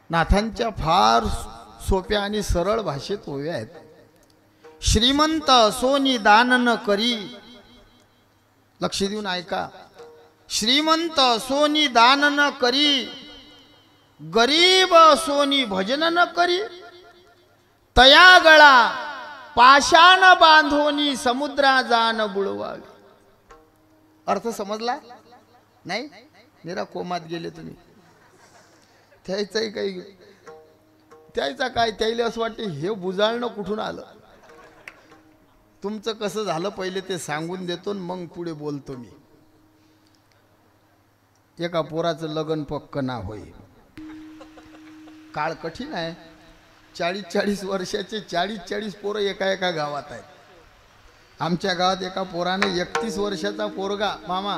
नाथांच्या फार सोप्या आणि सरळ भाषेत ओव्या आहेत. श्रीमंत सोनी दान न करी, लक्ष देऊन ऐका. श्रीमंत सोनी दान न करी, गरीब सोनी भजन न करी, तया गळा पाषाण बांधोनी समुद्रा जान बुडवावी. अर्थ समजला नाही? निरा कोमात गेले तुम्ही. त्याचं काही त्याचा काय त्याला असं वाटते हे बुजाळणं कुठून आलं. तुमचं कसं झालं पहिले ते सांगून देतो मग पुढे बोलतो मी. एका पोराचं लग्न पक्क ना होई. काळ कठीण आहे. 40-40 वर्षाचे 40-40 पोरं एका गावात आहेत. आमच्या गावात एका पोराने 31 वर्षाचा पोरगा, मामा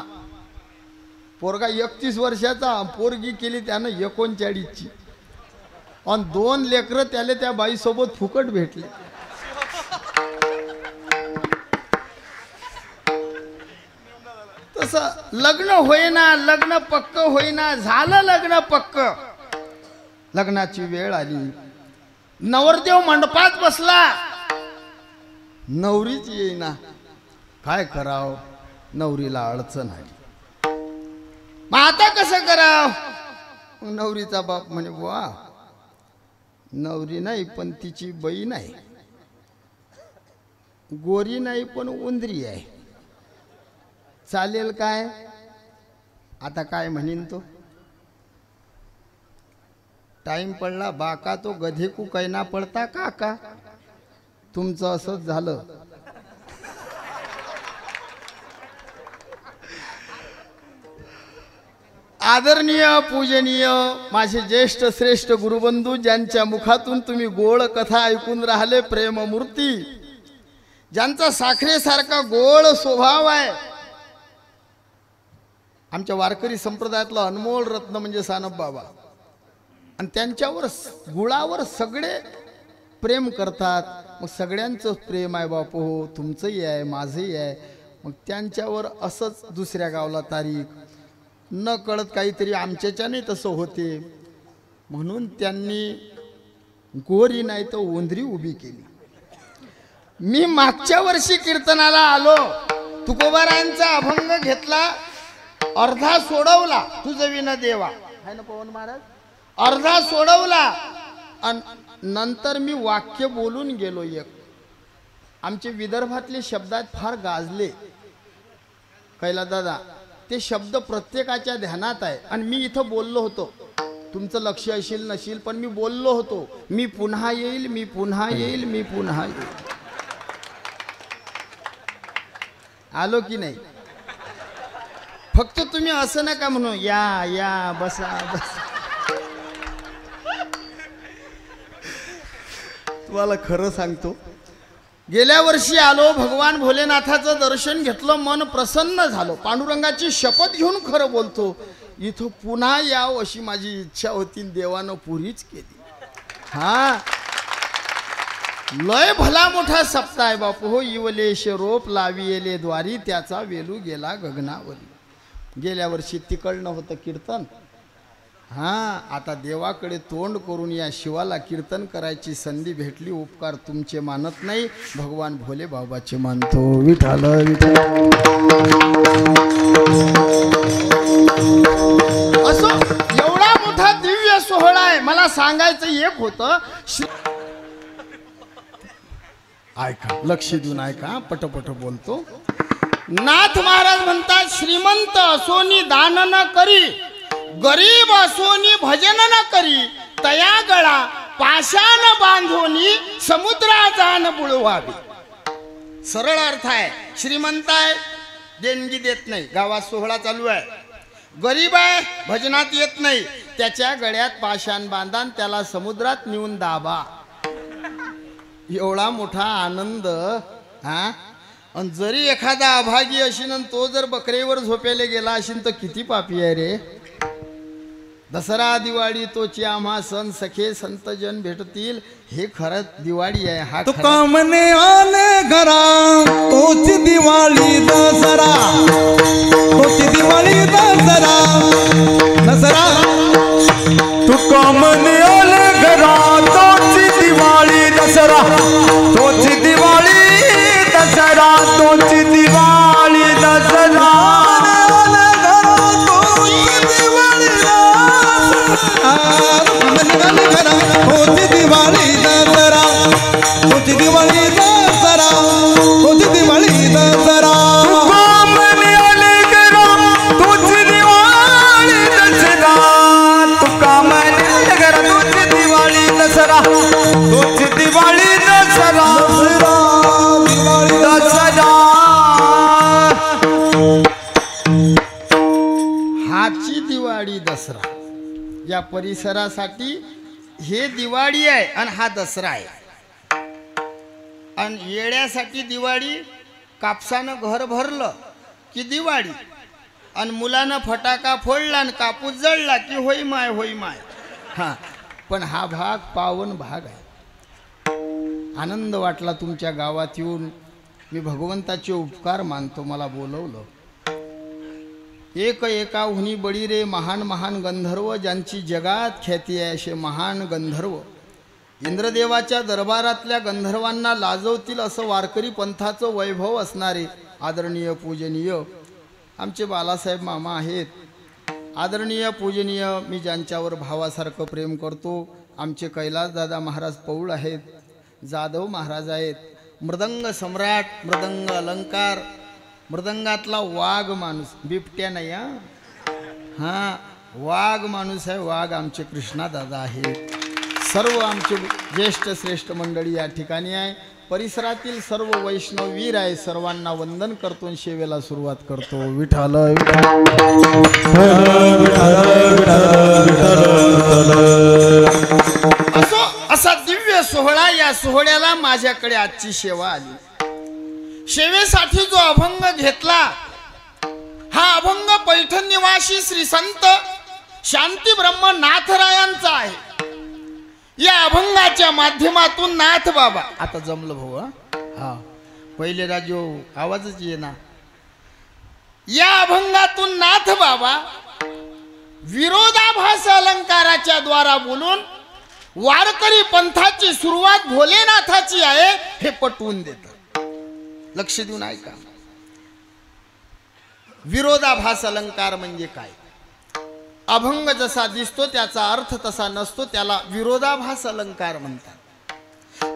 पोरगा 31 वर्षाचा, पोरगी केली त्यानं 39ची आणि 2 लेकरं त्याले त्या बाईसोबत फुकट भेटले. तसं लग्न होईना, लग्न पक्क होईना. झालं लग्न पक्क. लग्नाची वेळ आली. नवरदेव मंडपात बसला, नवरीच येईना. काय कराव, नवरीला अडचण आली. मग आता कसं कराव? नवरीचा बाप म्हणे वा, नवरी नाही पण तिची बाई नाही, गोरी नाही पण उंदरी आहे, चालेल काय? आता काय म्हणीन तो? टाइम पडला बाका तो गधे को कैना पडता काका. तुमचं असंच झालं. आदरणीय पूजनीय माझे ज्येष्ठ श्रेष्ठ गुरुबंधू, ज्यांच्या मुखातून तुम्ही गोड कथा ऐकून राहिले, प्रेममूर्ती, ज्यांचा साखरेसारखा गोड स्वभाव आहे, आमच्या वारकरी संप्रदायातलं अनमोल रत्न म्हणजे सानप बाबा. आणि त्यांच्यावर गुळावर सगळे प्रेम करतात. मग सगळ्यांचं प्रेम आहे बापू, हो तुमचंही आहे माझंही आहे. मग त्यांच्यावर असंच दुसऱ्या गावला तारीख न कळत काहीतरी आमच्याच्याने तसं होते, म्हणून त्यांनी गोरी नाही तर उंदरी उभी केली. मी मागच्या वर्षी कीर्तनाला आलो, तुकोबारायांचा अभंग घेतला, अर्धा सोडवला, तुझं विना देवा आहे ना पवन महाराज, अर्धा सोडवला आणि नंतर मी वाक्य बोलून गेलो. एक आमचे विदर्भातले शब्दात फार गाजले कैला दादा, ते शब्द प्रत्येकाच्या ध्यानात आहे. आणि मी इथं बोललो होतो, तुमचं लक्ष असेल नशील पण मी बोललो होतो, मी पुन्हा येईल, मी पुन्हा येईल, मी पुन्हा येईल. आलो की नाही? फक्त तुम्ही असं नका म्हणू या या बसा बसा. तुम्हाला खरं सांगतो, गेल्या वर्षी आलो, भगवान भोलेनाथाचं दर्शन घेतलं, मन प्रसन्न झालं, पांडुरंगाची शपथ घेऊन खरं बोलतो, इथं पुन्हा याव अशी माझी इच्छा होती, देवानं पुरीच केली. हा लय भला मोठा सप्ताह आहे बापू हो. इवलेश रोप लाविले द्वारी, त्याचा वेलू गेला गगनावरी. गेल्या वर्षी तिकडनं होतं कीर्तन. हां, आता देवाकडे तोंड करून या शिवाला कीर्तन करायची संधी भेटली. उपकार तुमचे मानत नाही, भगवान भोले बाबाचे मानतो. विठाल विठाल. असो एवढा मोठा दिव्य सोहळा आहे. मला सांगायचं एक होतं, ऐका, लक्ष देऊन ऐका, पटपट बोलतो. नाथ महाराज म्हणतात, श्रीमंत सोनी दान न करी, गरीब सोनी भजन न करी, तया गळा पाषाण बांधोनी समुद्रा जान बुडवावी. सरळ अर्थ आहे. श्रीमंत आहे, देणगी देत नाही, गावात सोहळा चालू आहे. गरीब आहे, भजनात येत नाही, त्याच्या गळ्यात पाषाण बांधा, त्याला समुद्रात नेऊन दाबा. एवढा मोठा आनंद. हा, आणि जरी एखादा अभागी असेल आणि तो जर बकरेवर झोपेले गेला असेल तर किती पापी आहे रे. दसरा दिवाळी तोची आम्हा सण, सखे संतजन भेटतील, हे खरंच दिवाळी आहे. हा तो कामने आले घरा, तोची दिवाळी दसरा, तोची दिवाळी दसरा, दसरा तुका म्हणे आले घरा तोची दिवाळी दसरा तोची दिवाळी दसरा तोची दिवाळी दसरा तोची दिवाळी दसरा तोची दिवाळी दसरा तोची दिवाळी दसरा तोची दिवाळी दसरा दिवाळी दसरा हाची दिवाळी दसरा या परिसरासाठी हे दिवाळी आहे आणि हा दसरा आहे. आणि येड्यासाठी दिवाळी, कापसानं घर भरलं की दिवाळी, आणि मुलानं फटाका फोडला आणि कापूस जळला की होई माय होई माय. हां, पण हा भाग पावन भाग आहे. आनंद वाटला तुमच्या गावात येऊन. मी भगवंताचे उपकार मानतो मला बोलवलं. एक एकाहुनी बळी रे महान महान गंधर्व, ज्यांची जगात ख्याती आहे असे महान गंधर्व. इंद्रदेवाच्या दरबारातल्या गंधर्वांना लाजवतील असं वारकरी पंथाचं वैभव असणारे आदरणीय पूजनीय आमचे बालासाहेब मामा आहेत. आदरणीय पूजनीय, मी ज्यांच्यावर भावासारखं प्रेम करतो, आमचे कैलासदादा महाराज पौळ आहेत, जाधव महाराज आहेत. मृदंग सम्राट, मृदंग अलंकार, मृदंगातला वाघ माणूस, बिबट्या नाही हां, वाघ माणूस आहे. वाघ आमचे कृष्णादादा आहेत. सर्व आमचे ज्येष्ठ श्रेष्ठ मंडळी या ठिकाणी आहे. परिसरातील सर्व वैष्णव वीर आहे. सर्वांना वंदन करतो आणि सेवेला सुरुवात करतो. विठ्ठल असो असा दिव्य सोहळा. या सोहळ्याला माझ्याकडे आजची सेवा आली. सेवेसाठी जो अभंग घेतला हा अभंग पैठण निवासी श्री संत शांती ब्रह्म नाथरायांचा आहे. या अभंगाच्या माध्यमातून नाथ बाबा, आता जमलं भाऊ हा, पहिले राजो आवाजच ये ना. या अभंगातून नाथ बाबा विरोधाभास अलंकाराच्या द्वारा बोलून वारकरी पंथाची सुरुवात भोलेनाथाची आहे हे पटवून देतात. लक्ष देऊन ऐका. विरोधाभास अलंकार म्हणजे काय? अभंग जसा दिसतो त्याचा अर्थ तसा नसतो, त्याला विरोधाभास अलंकार म्हणतात.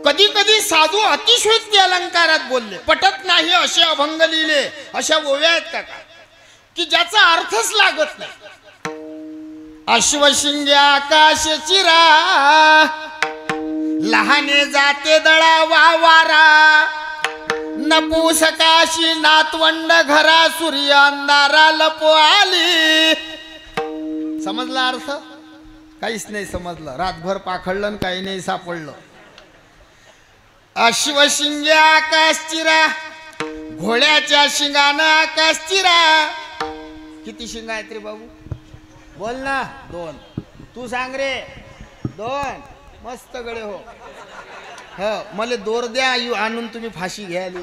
कधी कधी साधू अतिशयोक्ती अलंकारात बोलले, पटत नाही असे अभंग लिहिले, अशा ओव्या आहेत का की ज्याचा अर्थच लागत नाही. अश्वशिंग्या आकाश चिरा, लहाने जाते दळा वारा, नपुसकाशी नातवंड घरा सूर्य अंधारा लपो आली. समजला अर्थ? काहीच नाही समजलं. रातभर पाखडलं आणि काही नाही सापडलं. अश्वशिंग्या आकाश चिरा, घोड्याच्या शिंगानं आकाश चिरा. किती शिंग आहेत रे बाबू? बोल ना. 2. तू सांग रे. 2. मस्त गडे हो. मला दोर द्या आणून, तुम्ही फाशी घ्यायला.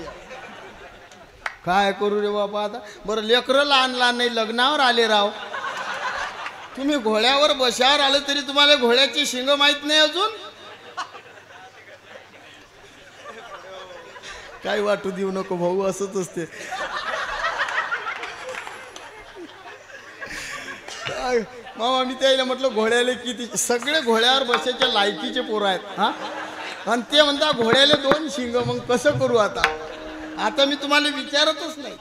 काय करू रे बाबा आता? बरं लेकरं लहान लहान नाही, लग्नावर आले राव. तुम्ही घोड्यावर बशावर आले तरी तुम्हाला घोड्याची शिंग माहित नाही अजून. काय वाटू देऊ नको भाऊ, असंच असते. मामा मी त्याला म्हटलं घोड्याला किती, सगळे घोड्यावर बसायच्या लायकीचे पोरं आहेत हा, आणि ते म्हणता घोड्याला 2 शिंग. मग कसं करू आता? आता मी तुम्हाला विचारतच नाही.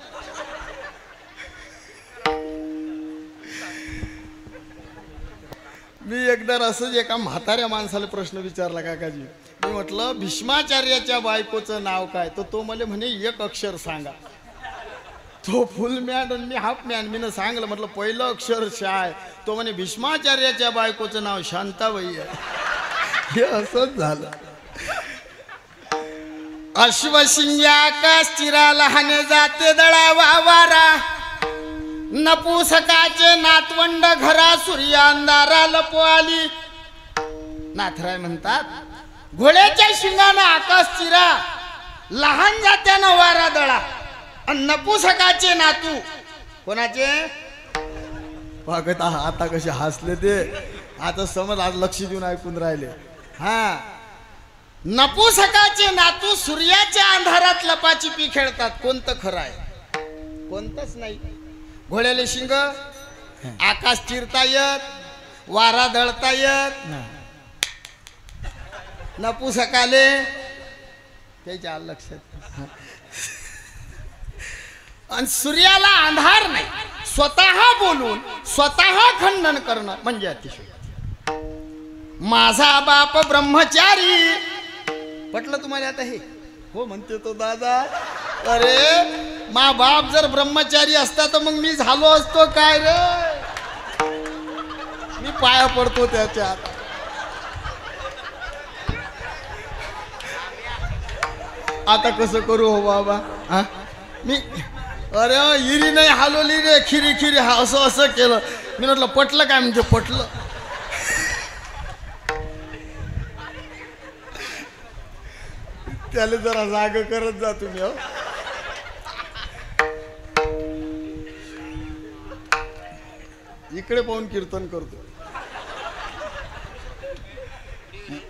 मी एकदा असंच एका म्हाताऱ्या माणसाला प्रश्न विचारला, काकाजी मी म्हटलं भीष्माचार्याच्या बायकोचं नाव काय? तर तो मला म्हणे 1 अक्षर सांगा. तो फुल मॅन आणि मी हाफ मॅन. मी सांगलं, म्हटलं पहिलं अक्षर शाय. तो म्हणे भीष्माचार्याच्या बायकोचं नाव शांताबाई आहे. हे असंच झालं. अश्वशिंग्या आकाश चिरा, लहाने जाते दळा वारा, नपुसकाचे नातवंड घरा सूर्य अंधारा लपो आली. नाथराय म्हणतात घोड्याच्या शिंगानं आकाश चिरा, लहान जात्यानं वारा दळा, आणि नपुसकाचे नातू कोणाचे? बघत आता कसे हसले ते. आता समज आज लक्ष देऊन ऐकून राहिले. हा, नपुसकाचे नातू सूर्याच्या अंधारात लपाछपी खेळतात. कोणतं खरं आहे? कोणतंच नाही. घोड्याले शिंग, आकाश चिरता येत, वारा दळता येत, नपुसकाले त्याच्या लक्षात. आणि सूर्याला अंधार नाही. स्वतः बोलून स्वतः खंडन करणं म्हणजे अतिशय. माझा बाप ब्रह्मचारी. पटलं तुम्हाला आता हे? हो म्हणते तो दादा. अरे मा बाप जर ब्रह्मचारी असता तर मग मी झालो असतो काय रे. मी पाया पडतो त्याच्यात. आता कसं करू हो बाबा. हा, मी अरे हिरी नाही हलवली रे, खिरी खिरी हा असं असं केलं. मी म्हटलं पटलं काय म्हणजे पटलं. त्याला जरा जाग करत जा तुम्ही. हो इकडे पाहून कीर्तन करतो.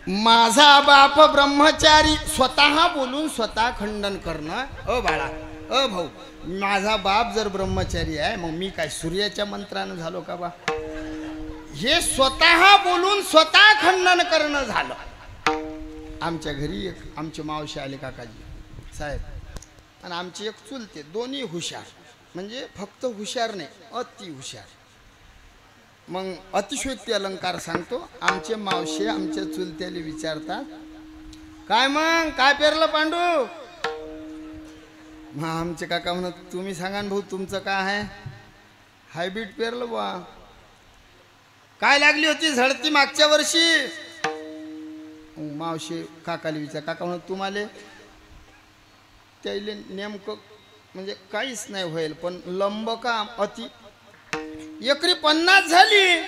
माझा बाप ब्रह्मचारी. स्वतः बोलून स्वतः खंडन करणं. ओ बाळा, ओ भाऊ, माझा बाप जर ब्रह्मचारी आहे मग मी काय सूर्याच्या मंत्रानं झालो का बा? हे स्वतः बोलून स्वतः खंडन करणं झालं. आमच्या घरी एक आमचे मावशी आले काकाजी साहेब आणि आमची एक चुलते. दोन्ही हुशार. म्हणजे फक्त हुशार नाही, अति हुशार. मग अतिशयोक्ती अलंकार सांगतो. आमचे मावशे आमच्या चुलत्याला विचारतात, काय मग काय पेरलं पांडू? मग आमचे काका म्हणत, तुम्ही सांगा ना भाऊ तुमचं काय आहे? हायब्रिड पेरलं बुवा. काय लागली होती झडती मागच्या वर्षी? मावशी काकाला विचार. काका म्हणत, तुम्हाला त्याला नेमकं म्हणजे काहीच नाही होईल, पण लंब का अति एकरी 50 झाली.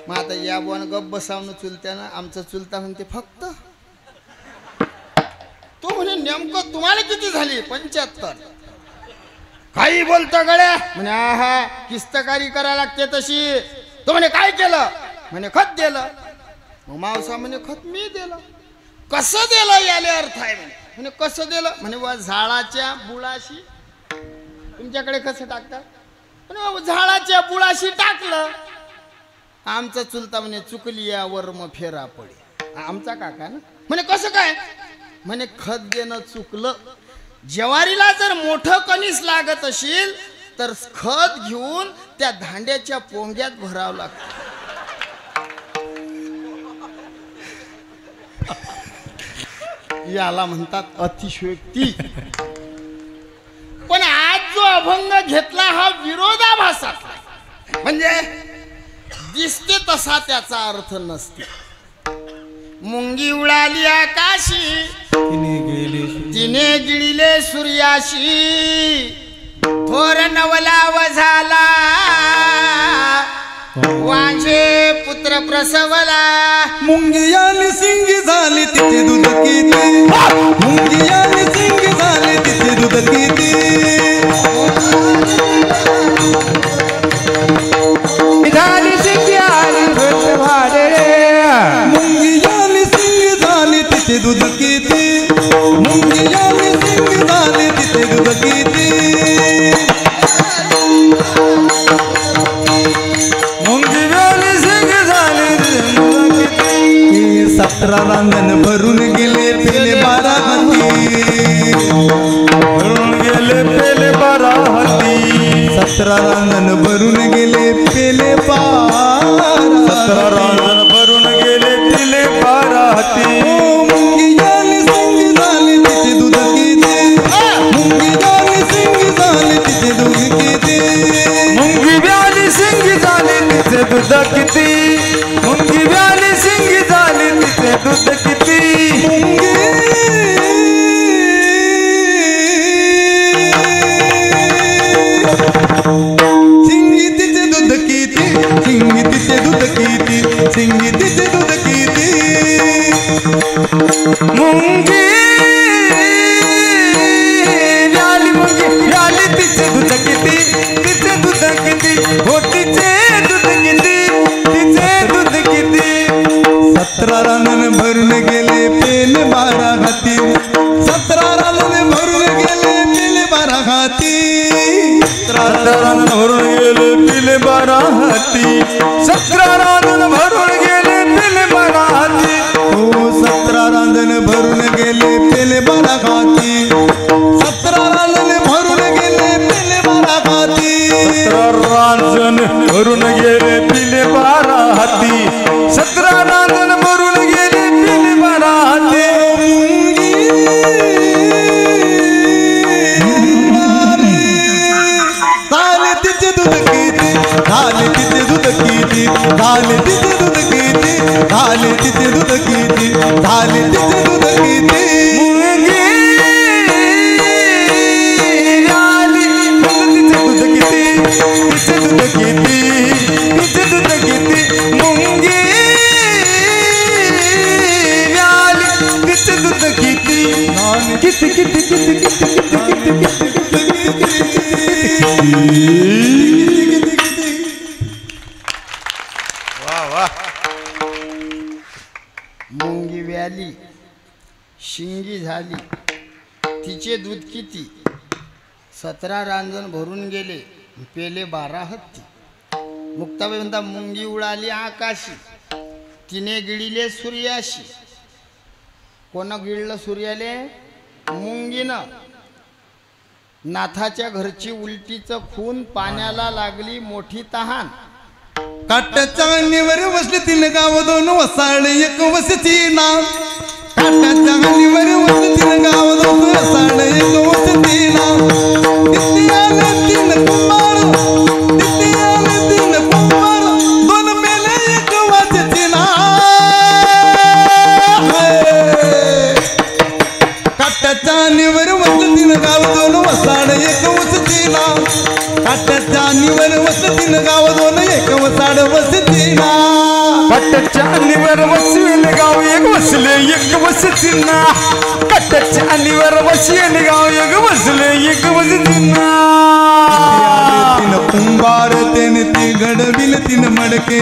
मग आता या बुवानं गप बसावणं चुलत्यानं. आमचा चुलता म्हणते फक्त. तो म्हणे नेमकं तुम्हाला किती झाली? 75. काही बोलतो गड्या. म्हणे आहा किस्तकारी करायला लागते तशी. तो म्हणे काय केलं? म्हणे खत दिलं. मग मावसा म्हणे खत मी दिलं. कसं दिलं याले अर्थ आहे म्हणे. म्हणे कसं दिलं? म्हणे वा झाडाच्या बुळाशी. तुमच्याकडे कसं टाकतात? म्हणे झाडाच्या बुळाशी टाकलं. आमचा चुलता म्हणे चुकली या वर्म फेरा पडे. आमचा काका ना म्हणे कसं काय? म्हणे खत देणं चुकलं. ज्वारीला जर मोठं कणीस लागत असेल तर खत घेऊन त्या धांड्याच्या पोंग्यात भरावं लागतं. याला म्हणतात अतिशयोक्ती. पण आज जो अभंग घेतला हा विरोधाभासातला. म्हणजे दिसते तसा त्याचा अर्थ नसते. मुंगी उडाली आकाशी, तिने गिळले सूर्याशी. थोर नवला झाला, वांझे पुत्र प्रसवला. मुंगी आणि सिंगी झाली तिथे दूध किती. मुंगी आणि सिंगी झाली तिथे दूध किती. झाली सिंगी आली भट भाडे. मुंगी आणि सिंगी झाली तिथे दूध किती. मुंगी आणि सिंगी झाली तिथे दूध किती. मुंगी आणि सिंगी झाली तिथे 17 रांगण भरून गेले पेले 12 हाती. भरून गेले पेले 12 हाती. 17 रांगण भरून गेले पेले 17 रांगण भरून गेले पेले 12 हाती. मुंगी आणि सिंगी झाली तिथे दूध किती. मुंगी आणि सिंगी झाली तिथे दूध किती. मुंगी आणि सिंगी झाली तिथे दूध किती. मुंगी आणि सिंगी झाली तिथे दूध किती. सिंगी तिचे दूध किती. सिंगी तिचे दूध किती. सिंगी तिचे दूध किती. मुंगी व्याली मुंगी व्याली तिचे दूध किती. तिचे दूध किती. हो तिचे रांजण भरून गेले पेल 12 हाती 17 रांजण भरून गेले पेल 12 हाती 17 रांजण भरून गेले पेल 12 हाती 17 रांजण भरून गेले पेल 12 हाती हो 17 रांजण भरून गेले पेल 12 हाती 17 रांजण भरून गेले पेल 12 हाती 17 रांजण भरून गेले पेल 12 हाती 17 रांजण भरून गेले पेल 12 हाती झाले तिचे दूध किती झाले तिचे दूध किती झाले तिचे दूध किती झाले तिचे दूध किती झाले तिचे दूध किती मुंगी आली तिचे दूध किती तिचे दूध किती तिचे दूध किती मुंगी आली तिचे दूध किती किती किती किती किती किती वा वा मुंगी व्याली शिंगी झाली तिचे दूध किती 17 रांजण भरून गेले पेले 12 हत्ती मुक्ताबाई म्हणता मुंगी उडाली आकाशी तिने गिळले सूर्याशी कोण गिळलं सूर्याले मुंगीनं नाथाच्या घरची उलटीचं खून पाण्याला लागली मोठी तहान काट्याच्या गाणीवर बसले 3 गाव 2 वसाड 1 वस्ती ना काट्याच्या गाणीवर बसले 3 गाव 2 वसाड 1 वस्ती ना तिथे आले 3 कुंभार तिथे आले 3 कुंभार 2 पेले 1 वस्ती ना काट्याच्या गाणीवर बसले 3 गाव 2 वसाड 1 वस्ती ना काट्याच्या गाणीवर बसले 3 गाव 2 1 वसाड वस्ती ना कट्ट्याच्या अलीवर वसलेले गाव एक वसले एक वसतीना कट्ट्याच्या अलीवर वसलेले गाव एक वसले एक वसतीना 3 कुंभार तेने ते घडविल 3 मडके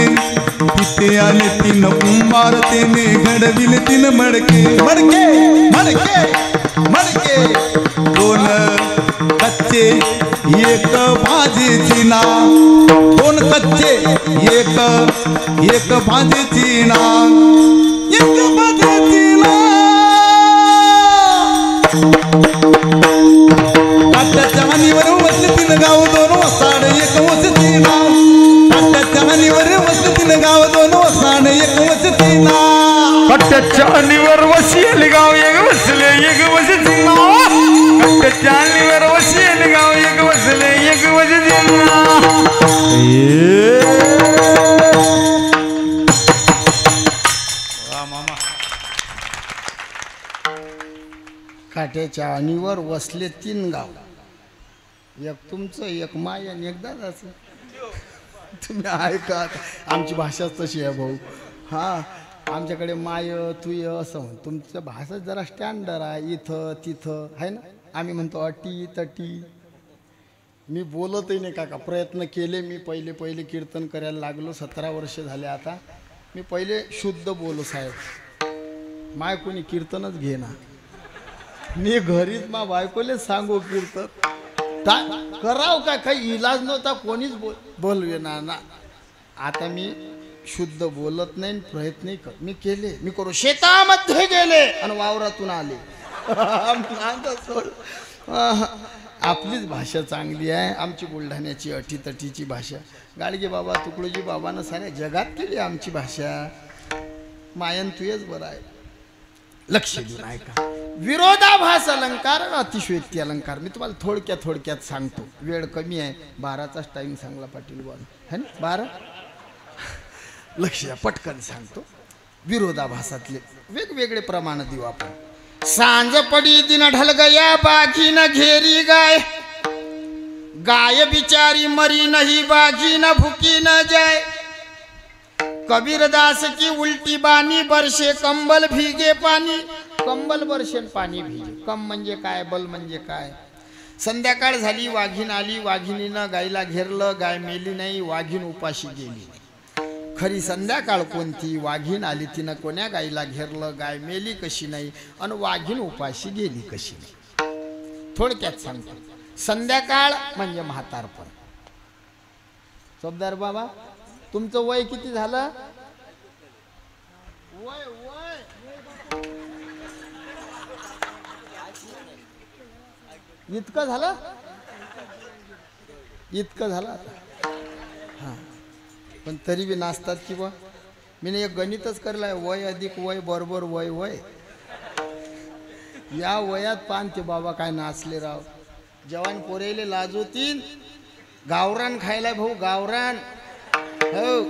तिथे आले 3 कुंभार तेने घडविल 3 मडके मडके मडके मडके 2 कच्चे 1 भाजीची ना 2 कच्चे 1 भाजीची ना 1 भाजीची ना काट्याच्या हानीवर बसले 3 गाव 2 वसाड 1 वस्ती ना काट्याच्या हानीवर बसले 3 गाव 2 वसाड 1 वस्ती ना कट्ट्याच्या अलीवर वसलेले गाव एक वसले एक वसतीना कट्ट्याच्या अलीवर वसलेले गाव एक वसले एक वसतीना काट्याच्या आणीवर वसले 3 गाव एक तुमचं एक माय आणि एक दादाचं तुम्ही ऐका आमची भाषाच तशी आहे भाऊ हां आमच्याकडे माय तुय असं म्हण तुमच्या भाषा जरा स्टँडर्ड आहे इथं तिथं आहे ना आम्ही म्हणतो अटी तटी मी बोलतही नाही काका प्रयत्न केले मी पहिले कीर्तन करायला लागलो 17 वर्ष झाले आता मी पहिले शुद्ध बोलो साहेब माय कोणी कीर्तनच घेना मी घरीच मा बायकोले सांगू कीर्तन काय कराव काय काही इलाज नव्हता कोणीच बोलवे ना आता मी शुद्ध बोलत नाही प्रयत्नही कर मी केले मी करू शेतामध्ये गेले आणि वावरातून आले आपलीच भाषा चांगली आहे आमची बुलढाण्याची अटीतटीची भाषा गाडगे बाबा तुकडोजी बाबानं साऱ्या जगात केली आमची भाषा मायन तुयच बरं आहे लक्ष देऊन ऐका विरोधाभास अलंकार आणि अतिशयोक्ती अलंकार मी तुम्हाला थोडक्यात सांगतो वेळ कमी आहे 12चाच टाइम सांगला पाटील बॉल है ना 12 लक्ष द्या पटकन सांगतो विरोधाभासातले वेगवेगळे प्रमाण देऊ आपण सांज पडी दिन ढल गया बाघी न घेरी गाय गाय बिचारी मरी नहीं बाघी न भूकी न जाए कबीरदास की उल्टी बानी बरसे कंबल भीगे पाणी कंबल बरसे पाणी भीगे कम म्हणजे काय बल म्हणजे काय संध्याकाळ झाली वाघीण आली वाघिणीनं गायला घेरलं गाय मेली नाही वाघीण उपाशी गेली खरी संध्याकाळ कोणती, वाघीण आली तिनं कोण्या गाईला घेरलं, गाय मेली कशी नाही आणि वाघीण उपाशी गेली कशी नाही. थोडक्यात सांगतो, संध्याकाळ म्हणजे म्हातारपण. चौबदार बाबा तुमचं वय किती झालं? वय इतकं झालं, इतकं झालं आता. हां, पण तरी बी नाचतात की बा. मी एक गणितच करलाय, वय अधिक वय बरोबर वय वय. या वयात पान ते बाबा काय नाचले राव. जवान पोरेले लाज होतीन. गावरान खायला भाऊ, गावरान. हो,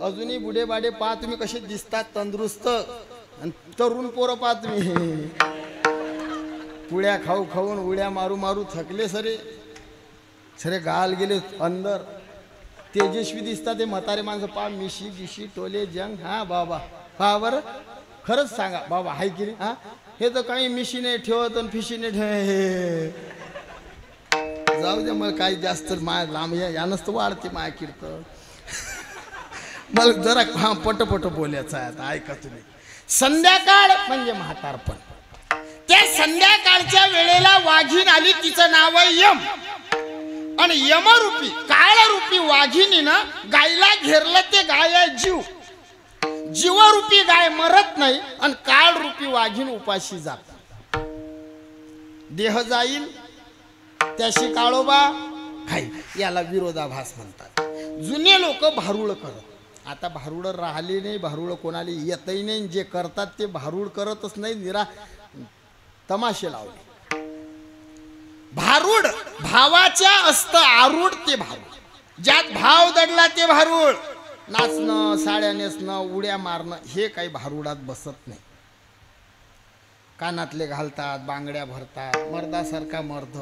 अजूनही बुडे बाडे पहा तुम्ही कसे दिसतात, तंदुरुस्त. आणि तरुण पोरं पहा तुम्ही, पुळ्या खाऊ खाऊन उड्या मारू मारू थकले सरे सरे, गाल गेले अंदर. तेजस्वी दिसतात ते म्हातारे माणसं पहा, मिशी गिशी टोले जंग. हा बाबा पहा बरं, खरंच सांगा बाबा, हाय की नाही? हा, हे तर काही मिशीने ठेवत आणि फिशीने ठेव. जाऊ द्या, मला काही जास्त माया लांब यानंच तर वाढते माया कीर्त. मला जरा हा पटपट बोलायचं आहे आता, ऐका तुम्ही. संध्याकाळ म्हणजे म्हातारपण. त्या संध्याकाळच्या वेळेला वाघीण आली, तिचं नाव आहे यम. आणि यमरूपी काळरूपी वाघिणीनं गायला घेरलं, ते गाय आहे जीव. जीवरूपी गाय मरत नाही आणि काळरूपी वाघीण उपाशी जात. देह जाईल त्याशी काळोबा खाई, याला विरोधाभास म्हणतात. जुने लोक भारुळ करत. आता भारुड राहिले नाही, भारुड कोणाला येतही नाही. जे करतात ते भारुड करतच नाही, निरा तमाशे लावले. भारूड भावाच्या असतं आरूढ, ते भारूड. ज्यात भाव दडला ते भारूड. नाचणं, साड्या नेसणं, उड्या मारणं हे काही भारुडात बसत नाही. कानातले घालतात, बांगड्या भरतात, मर्दासारखा मर्द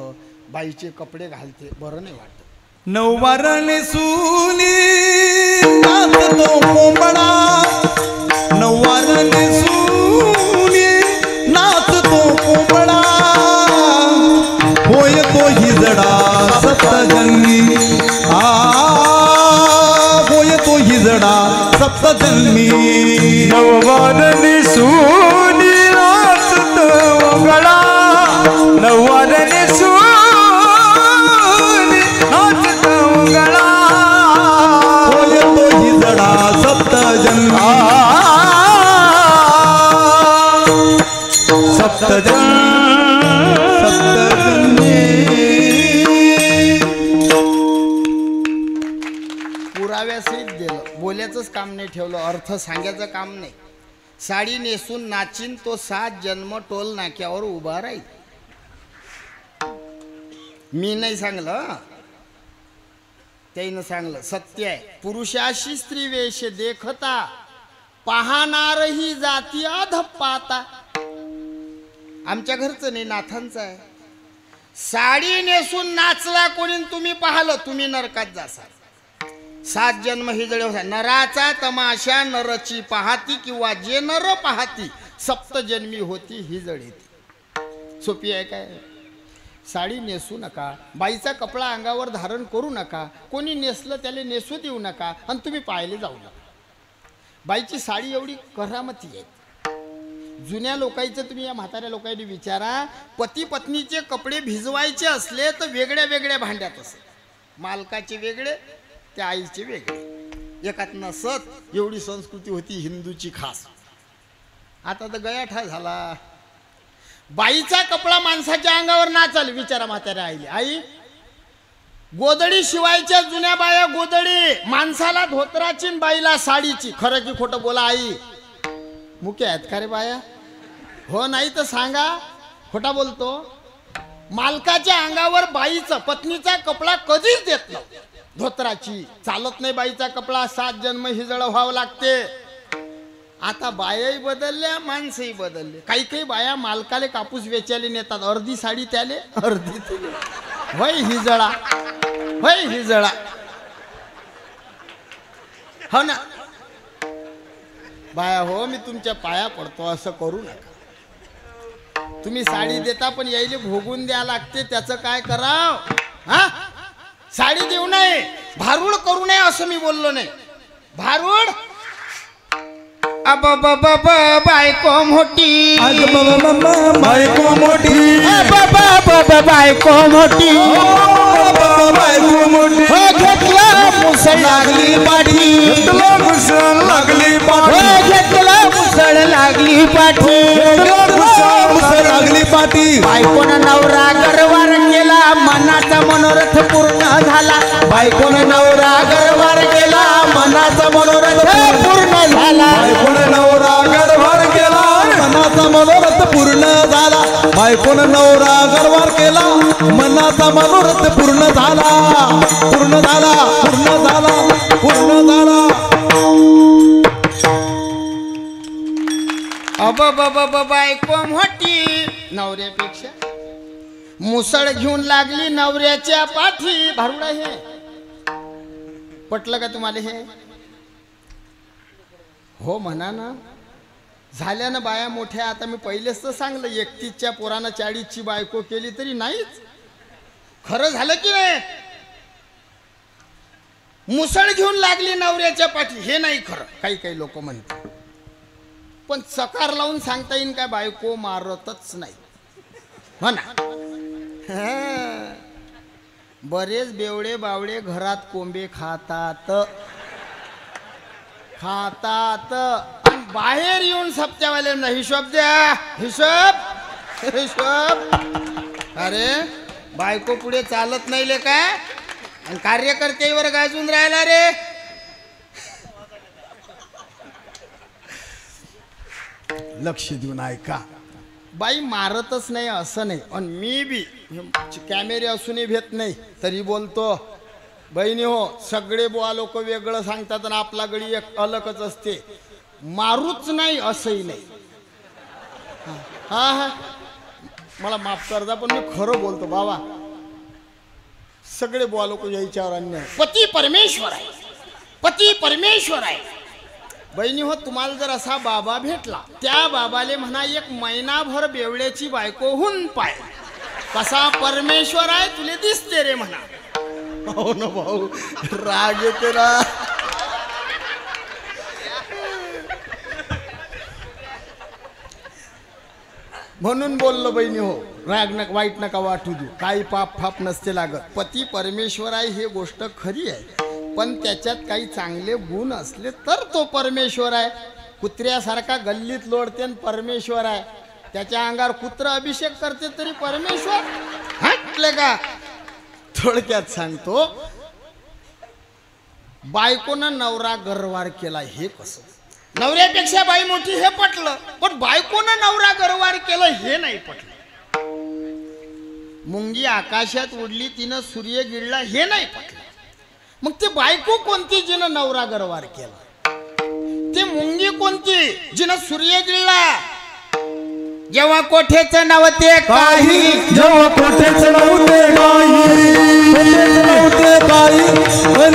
बाईचे कपडे घालते, बरं नाही वाटत. नऊवारने सुनी नाचतो कोंबडा, नऊवारने सुनी नाचतो कोंबडा. होय तो हिजडा सप्तजन्मी, होय तो हिजडा सप्तजन्मी. नऊवारने सुनी नाचतो कोंबडा, नऊवारने सुनी नाचतो कोंबडा. होय तो हिजडा सप्तजन्मी, सप्तजन्मी. पुराव्यासहित दिलं, बोलायचंच काम नाही ठेवलं, अर्थ सांगायचं काम नाही. साडी नेसून नाचीन तो 7 जन्म टोल नाक्यावर उभा राहील. मी नाही सांगलं, त्याईनं सांगलं, सत्य आहे. पुरुषाशी स्त्री वेश देखता, पाहणारही जाती अधपाता. आमच्या घरचं नाही, नाथांचं आहे. साडी नेसून नाचला कोणी तुम्ही पाहिलं, तुम्ही नरकात जासाल. 7 जन्म हिजडे होता. नराचा तमाशा नरची पाहती, किंवा जे नर पाहती सप्तजन्मी होती हिजडे. सोपी आहे काय? साडी नेसू नका, बाईचा कपडा अंगावर धारण करू नका, कोणी नेसलं त्याला नेसू देऊ नका, आणि तुम्ही पाहिले जाऊ नका. बाईची साडी एवढी करामती आहे. जुन्या लोकांचं तुम्ही या म्हाताऱ्या लोकांनी विचारा, पती पत्नीचे कपडे भिजवायचे असले तर वेगळ्या वेगळ्या भांड्यात असत. मालकाचे वेगळे, त्या आईचे वेगळे, एकात नसत. एवढी संस्कृती होती हिंदूची खास. आता तर गयाठा झाला. बाईचा कपडा माणसाच्या अंगावर नाचाल. विचारा म्हाताऱ्या आईले, आई गोदडी शिवायच्या जुन्या बाया गोदडी, माणसाला धोत्राची बाईला साडीची. खरं की खोटं बोला आई? मुख्य आहेत का रे बाया? हो नाही तर सांगा, खोटा बोलतो. मालकाच्या अंगावर बाईचं पत्नीचा कपडा कधीच देत नाही. धोत्राची चालत नाही बाईचा कपडा. 7 जन्म हिजड व्हावं लागते. आता बायाही बदलल्या, माणसंही बदलले. काही काही बाया मालकाले कापूस वेचायला नेतात, अर्धी साडी त्याले अर्धी तुले. होय हिजडा, होय हिजडा. हो ना बाया, हो मी तुमच्या पाया पडतो, असं करू नका. तुम्ही साडी देता पण यायले भोगून द्या लागते, त्याचं काय कराव? हा, साडी देऊ नये, भारूड करू नये असं मी बोललो नाही. भारूड अब बायको मोठी बायको मोठी बायको मोठी बायको मोठी घेतला मुसळ लागली पाठी मुसळ लागली पाठी घेतला मुसळ लागली पाठी मुसळ लागली पाठी बायकोनं नवरा गरवार केला मनाचा मनोरथ पूर्ण झाला बायकोनं नवरा गरवार केला मनाचा मनोरथ पूर्ण झाला बायकोनं नवरा गरवार केला मनाचा मनोरथ पूर्ण झाला बायकोनं नवरा गरवार केला मनाचा मनोरथ पूर्ण झाला पूर्ण झाला पूर्ण झाला पूर्ण झाला बायको मोठी नवऱ्यापेक्षा मुसळ घेऊन लागली नवऱ्याच्या पाठी भारुडा हे पटलं का तुम्हाला हे हो म्हणा ना झाल्या ना बाया मोठ्या आता मी पहिलेच तर सांगलं 31च्या पोरानं 40ची बायको केली तरी नाहीच खरं झालं की नाही मुसळ घेऊन लागली नवऱ्याच्या पाठी हे नाही खरं काही काही लोक म्हणतात पण चकार लावून सांगता येईन काय बायको मारतच नाही हो ना बरेच बेवडे बावडे घरात कोंबे खातात आणि बाहेर येऊन सप्त्यावाल्यांना हिशोब द्या हिशोब अरे बायको पुढे चालत नाही ले काय आणि कार्यकर्त्यावर गाजून राहिला रे लक्ष देऊन ऐका बाई मारतच नाही असं नाही आणि मी बी कॅमेरे असूनही भेट नाही तरी बोलतो बहिणी हो सगळे बुवा लोक वेगळं सांगतात आणि आपला गडी एक अलगच असते मारूच नाही असंही नाही हा मला माफ करता पण मी खरं बोलतो बाबा सगळे बुवा लोक याच्यावर अन्याय पती परमेश्वर आहे बहिणी हो तुम्हाला जर असा बाबा भेटला त्या बाबाले म्हणा एक महिनाभर बेवड्याची बायको होऊन पाय कसा परमेश्वर आहे तुले दिसते रे म्हणा हो ना भाऊ राग येते ना म्हणून बोललो बहिणी हो राग नका वाईट नका वाटू देऊ काही पाप फाप नसते लागत पती परमेश्वर आहे हे गोष्ट खरी आहे पण त्याच्यात काही चांगले गुण असले तर तो परमेश्वर आहे कुत्र्यासारखा गल्लीत लोडते परमेश्वर आहे त्याच्या अंगावर कुत्र अभिषेक करते तरी परमेश्वर हटले का थोडक्यात सांगतो बायकोनं नवरा गरवार केला हे कसं नवऱ्यापेक्षा बाई मोठी हे पटलं पण बायकोनं नवरा गरवार केलं हे नाही पटलं मुंगी आकाशात उडली तिनं सूर्य गिळला हे नाही पटलं मग ते बायको कोणती जिनं नवरा गरवार केला ते मुंगी कोणती जिनं सूर्य गिळला जेव्हा कोठेचं नव्हते काही जेव्हा कोठेचं नव्हते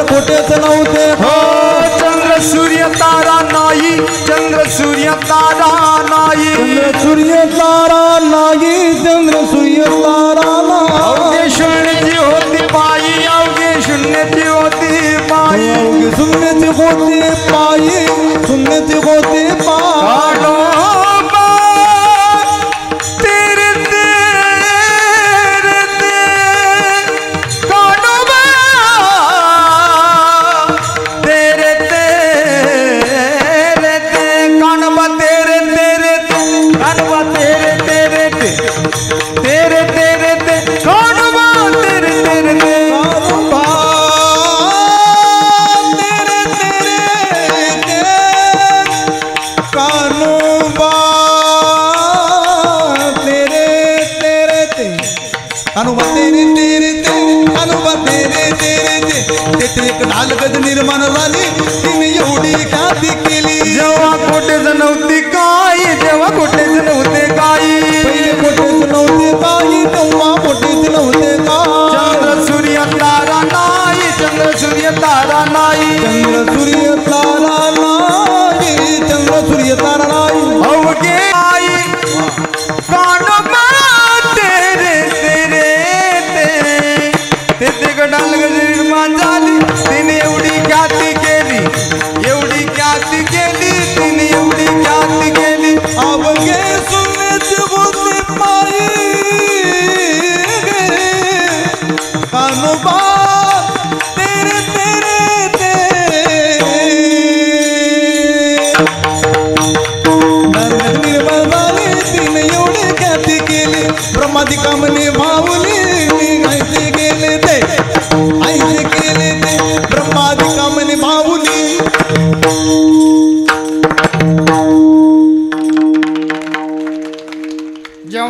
कोठेचं नव्हते हो चंद्र सूर्य तारा नाही चंद्र सूर्य तारा नाही चंद्र सूर्य तारा नाही चंद्र सूर्य तारा अवघे शून्याची होती बाई अवघे शून्याची होती बाई अवघे शून्याची होती पायी शून्याची होती पाय एक ढाल गज निर्माण झाली तिने एवढी ख्याती केली जेव्हा कोठेच नव्हती काही जेव्हा कोठेच नव्हते काही पहिले कोठेच नव्हते काही तेव्हा कोठेच नव्हते चंद्र सूर्य तारा नाही चंद्र सूर्य तारा नाही चंद्र सूर्य तारा नाही चंद्र सूर्य तारा नाही अवघे आई कानोबा तेरे तेरे ते गडाल गज निर्माण झाली तिने एवढी ख्याती केली तिने एवढी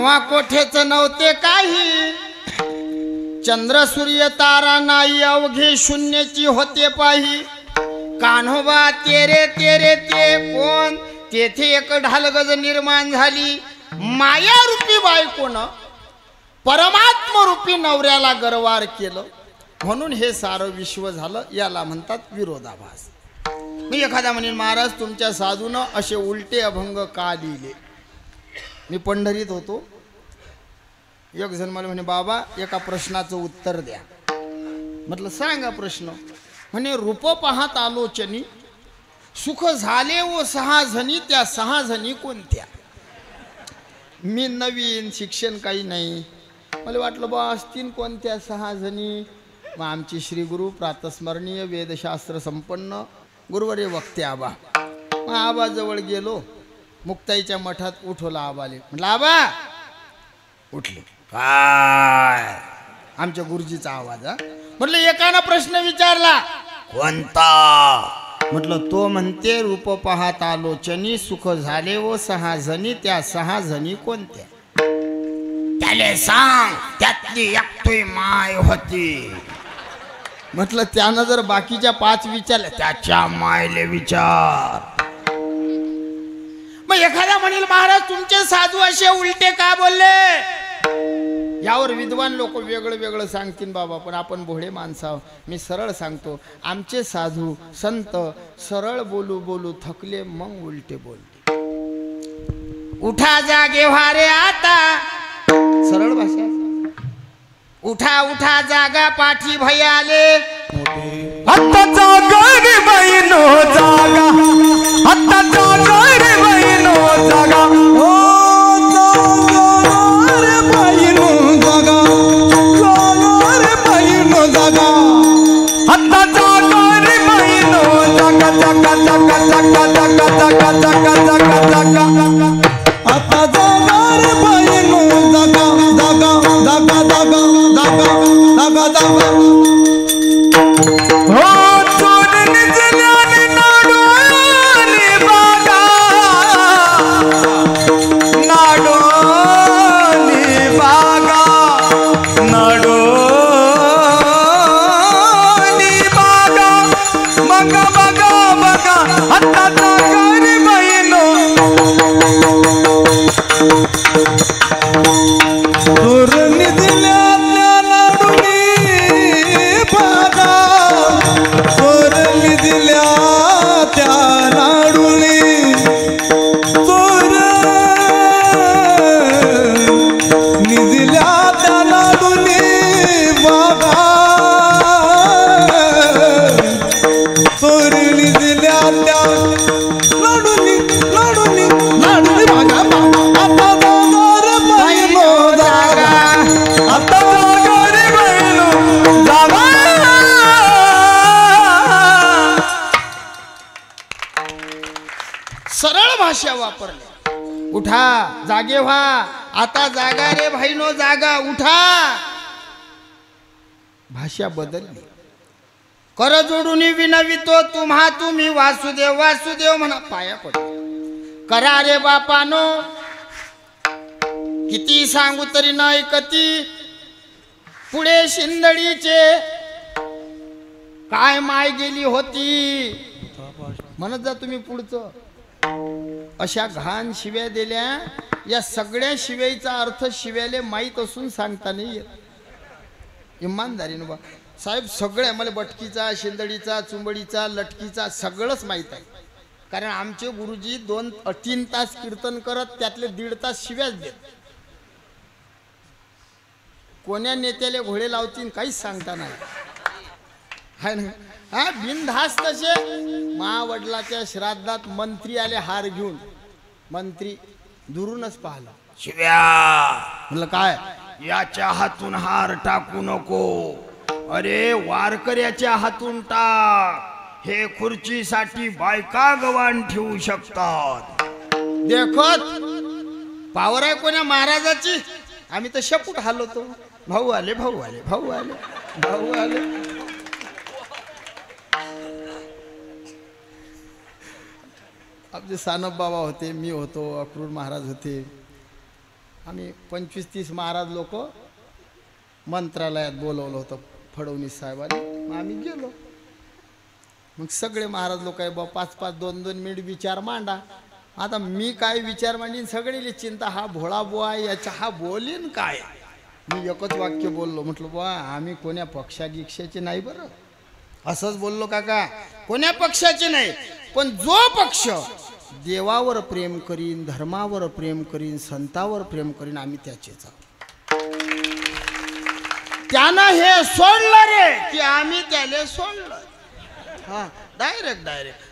तेव्हा कोठेच नव्हते काही, चंद्र सूर्य तारा नाही, अवघे शून्याची होते पाही. कान्होबा तेरे तेरे ते कोण, तेथे एक ढालगज निर्माण झाली. माया रूपी बायकोनं परमात्म रूपी नवऱ्याला गरवार केलं, म्हणून हे सारं विश्व झालं. याला म्हणतात विरोधाभास. मी एखादा म्हणेन महाराज तुमच्या साधूनं असे उलटे अभंग का लिहिले. मी पंढरीत होतो, एक जण मला म्हणे बाबा एका प्रश्नाचं उत्तर द्या. म्हटलं सांगा प्रश्न. म्हणे रूप पाहत आलोचनी, सुख झाले व 6 जणी, त्या 6 जणी कोणत्या. मी नवीन, शिक्षण काही नाही, मला वाटलं बा असतील कोणत्या 6 जणी. मग आमची श्री गुरु प्रातस्मरणीय वेदशास्त्र संपन्न गुरुवर्य वक्ते आबा. मग आबाजवळ गेलो, मुक्ताईच्या मठात उठवला आबाले. म्हटलं आबा. उठले. काय आमच्या गुरुजीचा आवाज. म्हटलं एकानं प्रश्न विचारला. कोणता. म्हटलं तो म्हणते रूप पाहत आलोचनी, सुख झाले व 6 जणी, त्या 6 जणी कोणत्या. त्याले सांग त्यातली एकटी माय होती. म्हटलं त्यानं जर बाकीच्या 5 विचारल्या, त्याच्या मायले विचार. मग एखादा म्हणेल महाराज तुमचे साधू असे उलटे का बोलले. यावर विद्वान लोक वेगळं वेगळं सांगतील बाबा, पण आपण भोळे माणसं. मी सरळ सांगतो, आमचे साधू संत सरळ बोलू बोलू थकले, मग उलटे बोलते. उठा जागे व्हारे आता, सरळ भाषा. उठा उठा जागा पाठी भयाले. आता जागा रे बहिणो जागा, आता जागा रे बहिणो जागा. ओ जागा रे बहिणो जागा, जागा रे बहिणो जागा. आता जागा रे बहिणो जागा, जागा जागा जागा जागा जागा जागा जागा जागा. आता जागा रे बहिणो जागा, जागा जागा जागा जागा जागा जागा. हो चोर निजल्याने नाडोनी बागा, नाडोनी बागा, नाडोनी बागा. बघा बघा बघा आता जागा रे बहिणो. चोर निजल्यातल्या नाडुनी बागा, चोर निजल्या त्या नाडुनी. चोर निजल्या त्या नाडुनी बागा, चोर निजल्या त्या नाडुनी नाडुनी नाडुनी बागा. आता जागा रे बहिणो जागा, आता जागा रे बहिणो जागा. सरळ भाषा वापरली. उठा जागे व्हा, आता जागा रे भाईनो जागा. उठा. भाषा बदलली. कर जोडून विनवितो तुम्हा तुम्ही वासुदेव वासुदेव म्हणा. पाया पड. करा रे बापानो, किती सांगू तरी न ऐकती. पुढे शिंदडीचे काय माय गेली होती. म्हणत जा तुम्ही पुढचं. अशा घाण शिव्या दिल्या. या सगळ्या शिव्याचा अर्थ शिव्याले माहीत असून सांगता नाही येत. इमानदारीनं बा साहेब, सगळ्या मला बटकीचा, शिंदडीचा, चुंबडीचा, लटकीचा सगळंच माहीत आहे. कारण आमचे गुरुजी 2-3 तास कीर्तन करत, त्यातले 1.5 तास शिव्याच देत. कोण्या नेत्याले घोडे लावतील काहीच सांगता नाही. हाय ना. हा बिनधास तसे. महावडिलाच्या श्राद्धात मंत्री आले हार घेऊन. मंत्री दुरूनच पाहिलं. शिव्या. म्हणलं काय. याच्या हातून हार टाकू नको. अरे वारकऱ्याच्या हातून टाक. हे खुर्चीसाठी बायका गवाण ठेवू शकतात. देखत पावर आहे कोण्या महाराजाची. आम्ही तर शेपूट हलवतो. भाऊ आले भाऊ आले भाऊ आले भाऊ आले. आपले सानप बाबा होते, मी होतो, अक्रूर महाराज होते. आम्ही 25-30 महाराज लोक मंत्रालयात बोलवलं होतं फडणवीस साहेबांनी. मग आम्ही गेलो. मग सगळे महाराज लोक आहे बा 5-5 2-2 मिनिट विचार मांडा. आता मी काय विचार मांडीन सगळीले चिंता, हा भोळा बुवा याच्या हा बोलीन काय. मी एकच वाक्य बोललो, म्हटलं बुवा आम्ही कोण्या पक्षागिक्षाचे नाही बरं. असंच बोललो काका, कोण्या पक्षाचे नाही, पण जो पक्ष देवावर प्रेम करीन, धर्मावर प्रेम करीन, संतावर प्रेम करीन, आम्ही त्याचेच आहोत. त्यानं हे सोडलं रे की आम्ही त्याला सोडलं. हा डायरेक्ट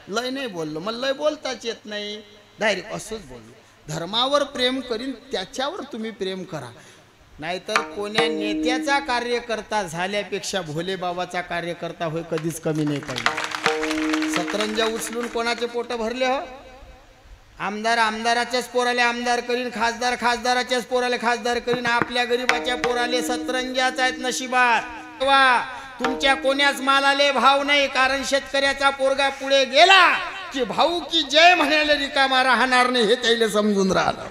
लय नाही बोललो, मला लय बोलताच येत नाही, डायरेक्ट असंच बोललो. धर्मावर प्रेम करीन त्याच्यावर तुम्ही प्रेम करा, नाहीतर कोण्या नेत्याचा कार्यकर्ता झाल्यापेक्षा भोले बाबाचा कार्यकर्ता होय कधीच कमी नाही पाहिजे. सतरंजा उचलून कोणाचे पोट भरले हो. आमदार आमदाराच्याच पोराले आमदार करीन, खासदार खासदाराच्याच पोराले खासदार करीन, आपल्या गरीबाच्या पोराले सतरंजाच आहेत नशिबात. वा तुमच्या कोण्याच मालाले भाव नाही, कारण शेतकऱ्याचा पोरगा पुढे गेला की भाऊ की जय म्हणायला रिकामा राहणार नाही, हे त्याला समजून राहिलं.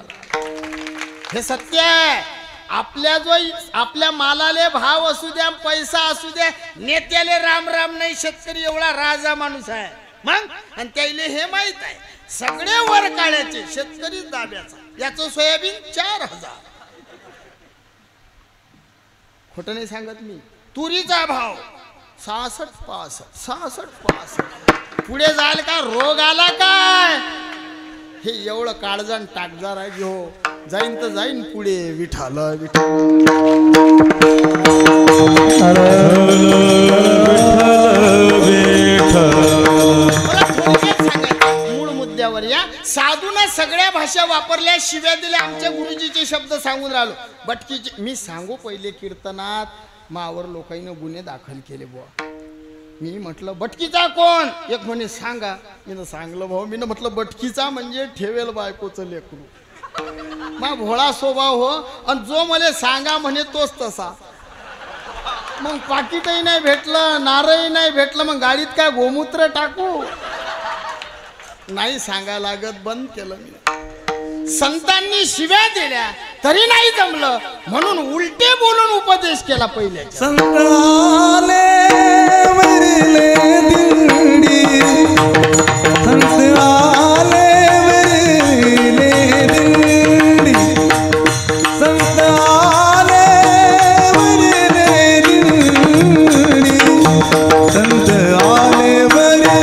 हे सत्य आहे. आपल्या मालाले भाव असू द्या, पैसा असू द्या, नेत्याले राम राम नाही. शेतकरी एवढा राजा माणूस आहे मग, आणि त्याले हे माहित आहे सगळे वर काढायचे, शेतकरी दाब्याचा. याचं सोयाबीन 4000. खोटं नाही सांगत मी. तुरीचा भाव 66-65. पुढे जायला का रोग आला काय, हे एवढं काळजण टाकजार आहे. हो जाईन तर जाईन पुढे. विठाल मूळ मुद्द्यावर या. साधूने सगळ्या भाषा वापरल्या, शिव्या दिल्या. आमच्या गुरुजीचे शब्द सांगून राहिलो. बटकीचे मी सांगू पहिले कीर्तनात मावर लोकांनी गुन्हे दाखल केले बुवा. मी म्हटलं बटकीचा कोण, एक म्हणे सांगा. मी सांगलं भाऊ, मी म्हटलं बटकीचा म्हणजे ठेवेल बायकोचं लेकरू. मग भोळा स्वभाव हो, आणि जो मला सांगा म्हणे तोच तसा. मग पाकिटही नाही भेटलं, नारळही नाही भेटलं, मग गाडीत काय गोमूत्र टाकू. नाही सांगा लागत, बंद केलं मी. संतांनी शिव्या दिल्या तरी नाही जमलं, म्हणून उलटे बोलून उपदेश केला पहिले. संताले वरले दिंडी, संताले वरले दिंडी, संताले वरले दिंडी, संताले वरले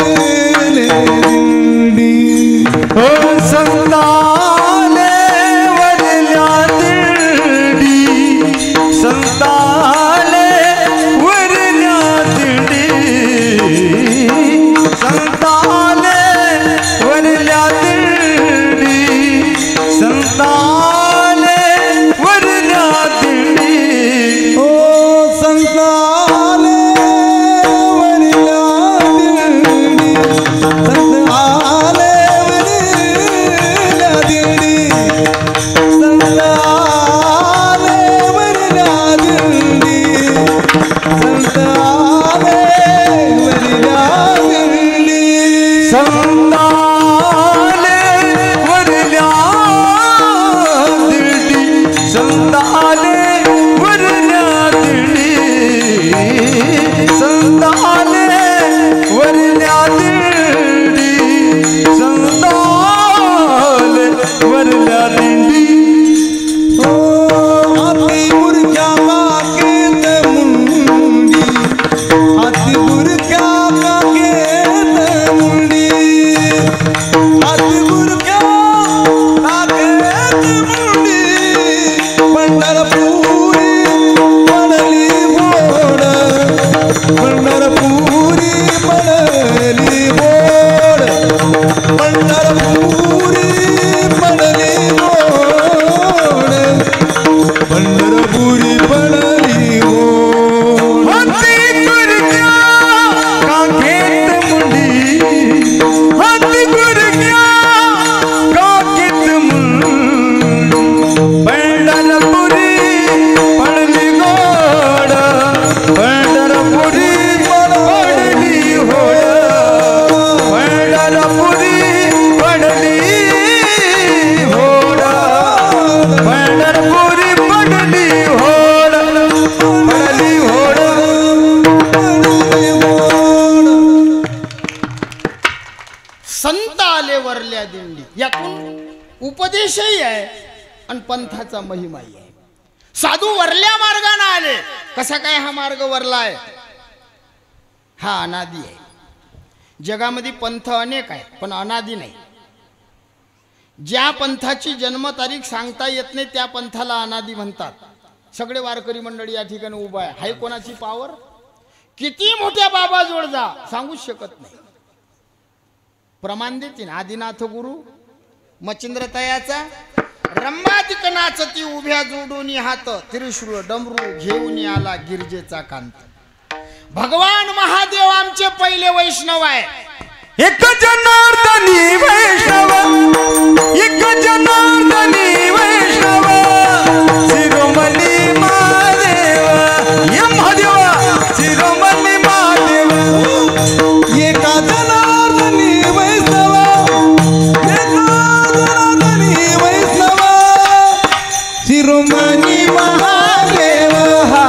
दिंडी. हो संताले वरल्या दिंडी, संताले वरल्या दिंडी. उपदेशही आहे आणि पंथाचा महिमाही आहे. साधू वरल्या मार्गाने आले. कसा काय हा मार्ग वरलाय? हा अनादी आहे. जगामध्ये पंथ अनेक आहे पण अनादी नाही. ज्या पंथाची जन्मतारीख सांगता येत नाही त्या पंथाला अनादी म्हणतात. सगळे वारकरी मंडळी या ठिकाणी उभा आहे. हाय कोणाची पावर? किती मोठ्या बाबाजवळ जा सांगूच शकत नाही. प्रमाण देतील आदिनाथ गुरु मच्छिंद्र तयाचा रंबादिक नाचती उभ्या जोडून हात त्रिशूळ डमरू घेऊन आला गिरजेचा कांत. भगवान महादेव आमचे पहिले वैष्णव आहे. एक जनार्दनी वैष्णव, एक जनार्दनी वैष्णव, शिरोमणी महादेव, ये महादेव शिरोमणी महादेव. एका जनार्दनी वैष्णव, एका जनार्दनी वैष्णव, शिरोमणी महादेव, हा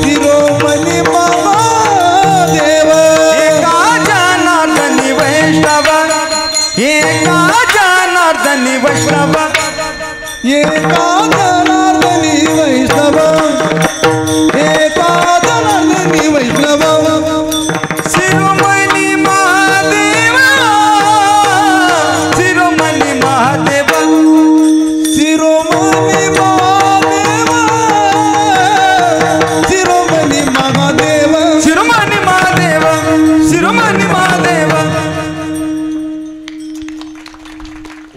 शिरोमणी महादेव. एका जनार्दनी वैष्णव, एका जनार्दनी वैष्णव, एका जनार्दनी वैष्णव, एका जनार्दनी वैष्णव, शिरोमणी महादेव, शिरोमणी महादेव, शिरोमणी महादेव, शिरोमणी महादेव, शिरोमणी महादेव, शिरोमणी महादेव.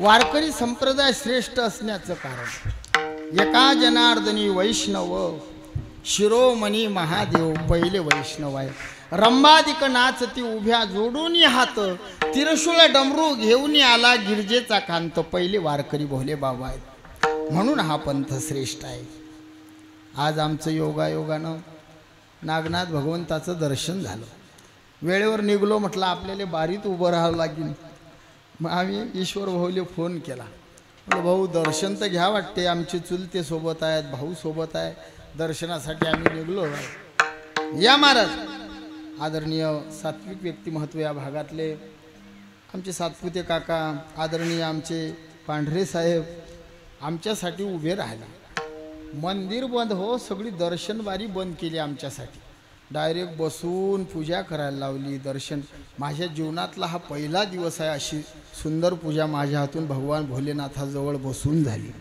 वारकरी संप्रदाय श्रेष्ठ असण्याचं कारण एका जनार्दनी वैष्णव शिरोमणी महादेव पहिले वैष्णव आहे. रंबादिक नाचती उभ्या जोडून हात त्रिशूळ डमरू घेऊन आला गिरजेचा कांत पहिले वारकरी भोले बाबा आहेत. म्हणून हा पंथ श्रेष्ठ आहे. आज आमचं योगायोगानं नागनाथ भगवंताचं दर्शन झालं. वेळेवर निघलो म्हटलं आपल्याला बारीत उभं राहावं लागेल. मग आम्ही ईश्वर भाऊले फोन केला. म्हटलं भाऊ दर्शन तर घ्या वाटते. आमचे चुलते सोबत आहेत, भाऊ सोबत आहे. दर्शनासाठी आम्ही निघलो. या महाराज. आदरणीय सात्विक व्यक्तिमत्व या भागातले आमचे सातपुते काका, आदरणीय आमचे पांढरे साहेब आमच्यासाठी उभे राहिले. मंदिर बंद हो, सगळी दर्शनबारी बंद केली आमच्यासाठी. डायरेक्ट बसून पूजा करायला लावली. दर्शन माझ्या जीवनातला हा पहिला दिवस आहे अशी सुंदर पूजा माझ्या हातून भगवान भोलेनाथाजवळ बसून झाली.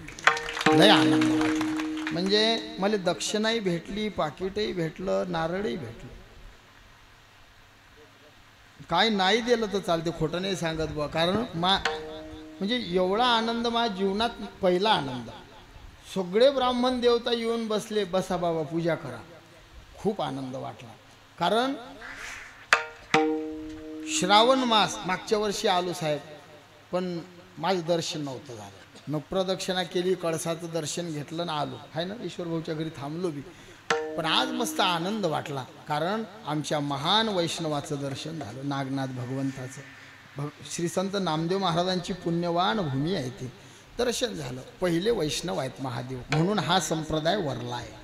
लय आनंद वाटला. म्हणजे मला दक्षिणाही भेटली, पाकिटही भेटलं, नारळही भेटलं. काय नाही दिलं तर चालते, खोटं नाही सांगत बुवा. कारण म्हणजे एवढा आनंद माझ्या जीवनात पहिला आनंद. सगळे ब्राह्मण देवता येऊन बसले. बसा बाबा पूजा करा. खूप आनंद वाटला. कारण श्रावण मास मागच्या वर्षी आलो साहेब, पण माझं दर्शन नव्हतं झालं. मग प्रदक्षिणा केली, कळसाचं दर्शन घेतलं ना आलो. आहे ना, ईश्वर भाऊच्या घरी थांबलो बी. पण आज मस्त आनंद वाटला. कारण आमच्या महान वैष्णवाचं दर्शन झालं. नागनाथ भगवंताचं श्री संत नामदेव महाराजांची पुण्यवान भूमी आहे ती. दर्शन झालं. पहिले वैष्णव आहेत महादेव. म्हणून हा संप्रदाय वरला आहे.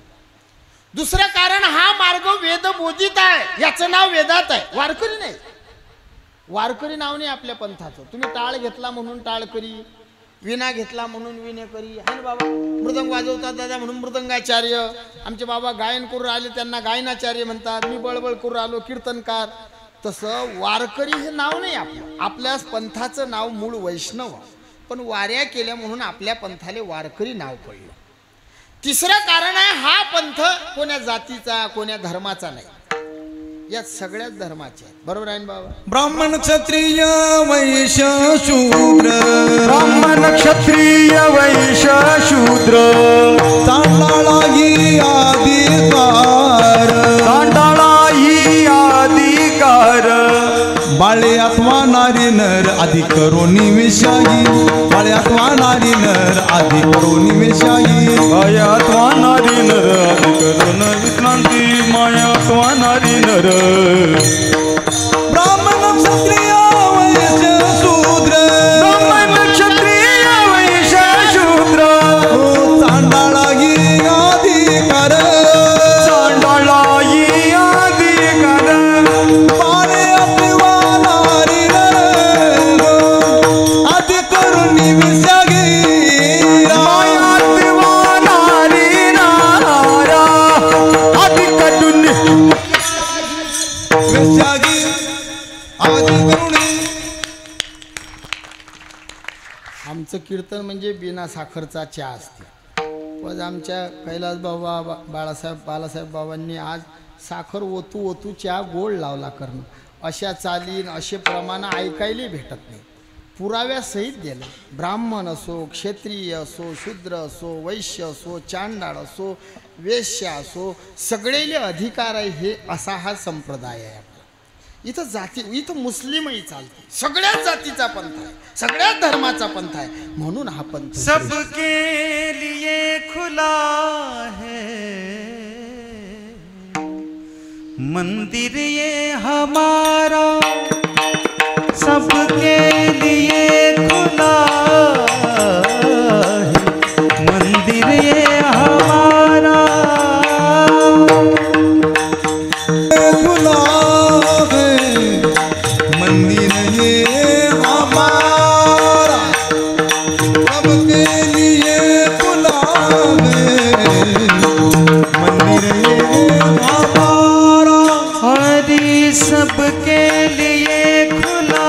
दुसरं कारण हा मार्ग वेदबोधित आहे. याचं नाव वेदात आहे. वारकरी नाही. वारकरी नाव नाही आपल्या पंथाचं. तुम्ही टाळ घेतला म्हणून टाळकरी, विणा घेतला म्हणून विणेकरी आहे ना बाबा. मृदंग वाजवतात दादा म्हणून मृदंगाचार्य. आमचे बाबा गायन करू आले त्यांना गायनाचार्य म्हणतात. मी बळबळ करू आलो कीर्तनकार. तसं वारकरी हे नाव नाही आपलं. आपल्या पंथाचं नाव मूळ वैष्णव, पण वाऱ्या केल्या म्हणून आपल्या पंथाले वारकरी नाव पडलं. तिसरं कारण आहे हा पंथ कोण्या जातीचा कोण्या धर्माचा नाही. या सगळ्याच धर्माचे आहेत. बरोबर आहे ना बाबा. ब्राह्मण क्षत्रिय वैश्य शूद्र, ब्राह्मण क्षत्रिय वैश्य शूद्र, चांडाळाही अधिकार, चांडाळाही अधिकार, बाळे अथवा नारी नर आधी करोनी विषाही, बाळे अथवा नारी नर आधी करोनी विषाही, मायात्वा नारी नर आधी करून विश्रांती, मायात्वा नारी नर. ब्राह्मण क्षत्रिय वैश्य शूद्र, ब्राह्मण क्षत्रिय वैश्य शूद्र, चांडाळाही अधिकार, चांडाळाही अधिकार, बाळे अथवा नारी नर आधी करोनी विषाही, कीर्तन म्हणजे बिना साखरचा चहा असते. पण आमच्या कैलास बाबा बाळासाहेब बाबांनी आज साखर ओतू ओतू चहा गोड लावला करणं. अशा चालीन असे प्रमाण ऐकायला भेटत नाही. पुराव्यासहित दिलं. ब्राह्मण असो, क्षत्रिय असो, शूद्र असो, वैश्य असो, चांडाळ असो, वेश्य असो, सगळेले अधिकार आहे हे असा हा संप्रदाय आहे. इथं जाती, इथं मुस्लिमही चालते, सगळ्याच जातीचा पंथ आहे, सगळ्याच धर्माचा पंथ आहे. म्हणून हा पंथ सबके लिए खुला है मंदिर ये हमारा, सबके लिए खुला है मंदिर ये हमारा, खुला है मंदिर ये हमारा, सबके लिए खुला है मंदिर ये हमारा, हरी सबके लिए खुला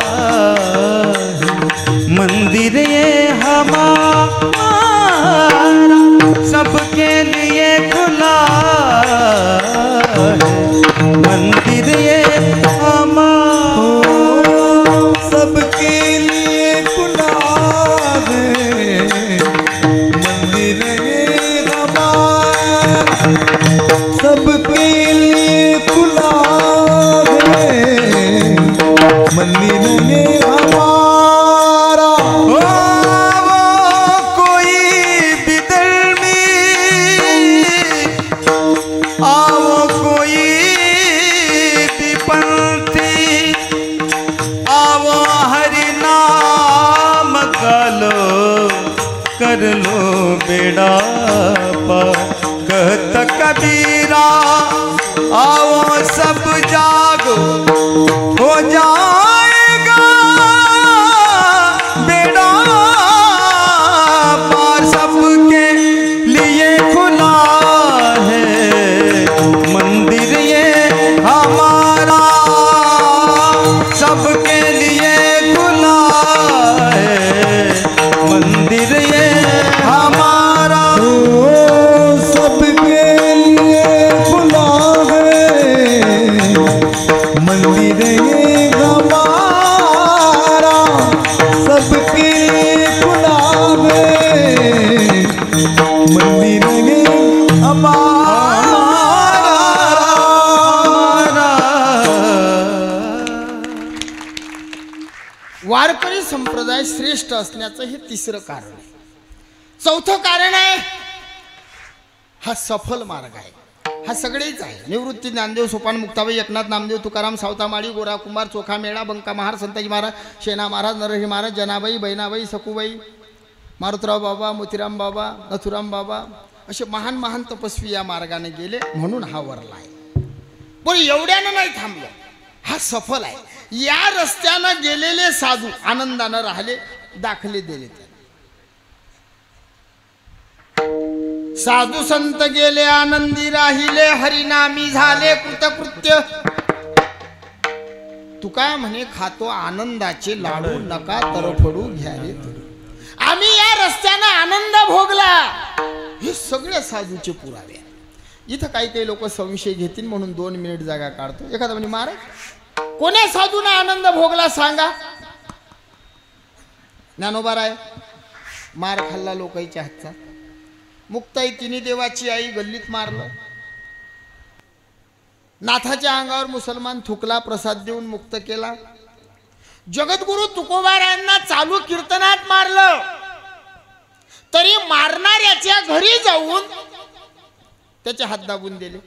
है मंदिर ये हमारा, सबके लिए खुला है मंदिर ये हमारा, सबके लिए खुला है मंदिर ये हमारा, सबके लिए खुला है मंदिर ये हमारा। ओ कोई बिदर्मी आओ कोई विपंथी, आओ हरि नाम गालो कर लो बेड़ा पार, कहत कबीरा आओ सब जागो हो जाएगा बेड़ा पार, सबके लिए खुला है मंदिर ये हमारा, सबके लिए खुला है मंदिर ये हमारा, ओ सबके लिए खुला है मंदिर ये हमारा, सबके लिए खुला है मंदिर ये वारकरी संप्रदाय श्रेष्ठ असण्याचं हे तिसरं कारण आहे. चौथं कारण आहे हा सफल मार्ग आहे. हा सगळेच आहे. निवृत्ती, ज्ञानदेव, सोपान, मुक्ताबाई, एकनाथ, नामदेव, तुकाराम, सावतामाळी, गोरा कुमार, चोखा मेळा, बंका महाराज, संताजी महाराज, शेना महाराज, नरहरी महाराज, जनाबाई, बहिणाबाई, सखूबाई, मारुतराव बाबा, मोतीराम बाबा, नथुराम बाबा असे महान महान तपस्वी या मार्गाने गेले. म्हणून हा वरला आहे. पण एवढ्यानं नाही थांबलं, हा सफल आहे. या रस्त्यानं गेलेले साधू आनंदानं राहिले, दाखले दिले. साधू संत गेले आनंदी राहिले, हरिनामी झाले कृतकृत्य. तू काय म्हणे, खातो आनंदाचे लाडू, नका तरफडू घ्या रे. आम्ही या रस्त्यानं आनंद भोगला. हे सगळे साधूचे पुरावे. इथं काही काही लोक संशय घेतील म्हणून 2 मिनिट जागा काढतो. एखादा म्हणजे महाराज कोण्या साधूने आनंद भोगला सांगा. ज्ञानोबा राय मार खाल्ला लोकांच्या हातचा. मुक्ताई तिन्ही देवाची आई गल्लीत मारलं. नाथाच्या अंगावर मुसलमान थुकला, प्रसाद देऊन मुक्त केला. जगद्गुरु तुकोबारायांना चालू कीर्तनात मारलं. तरी मारणाऱ्याच्या घरी जाऊन त्याचे हात दाबून दिले.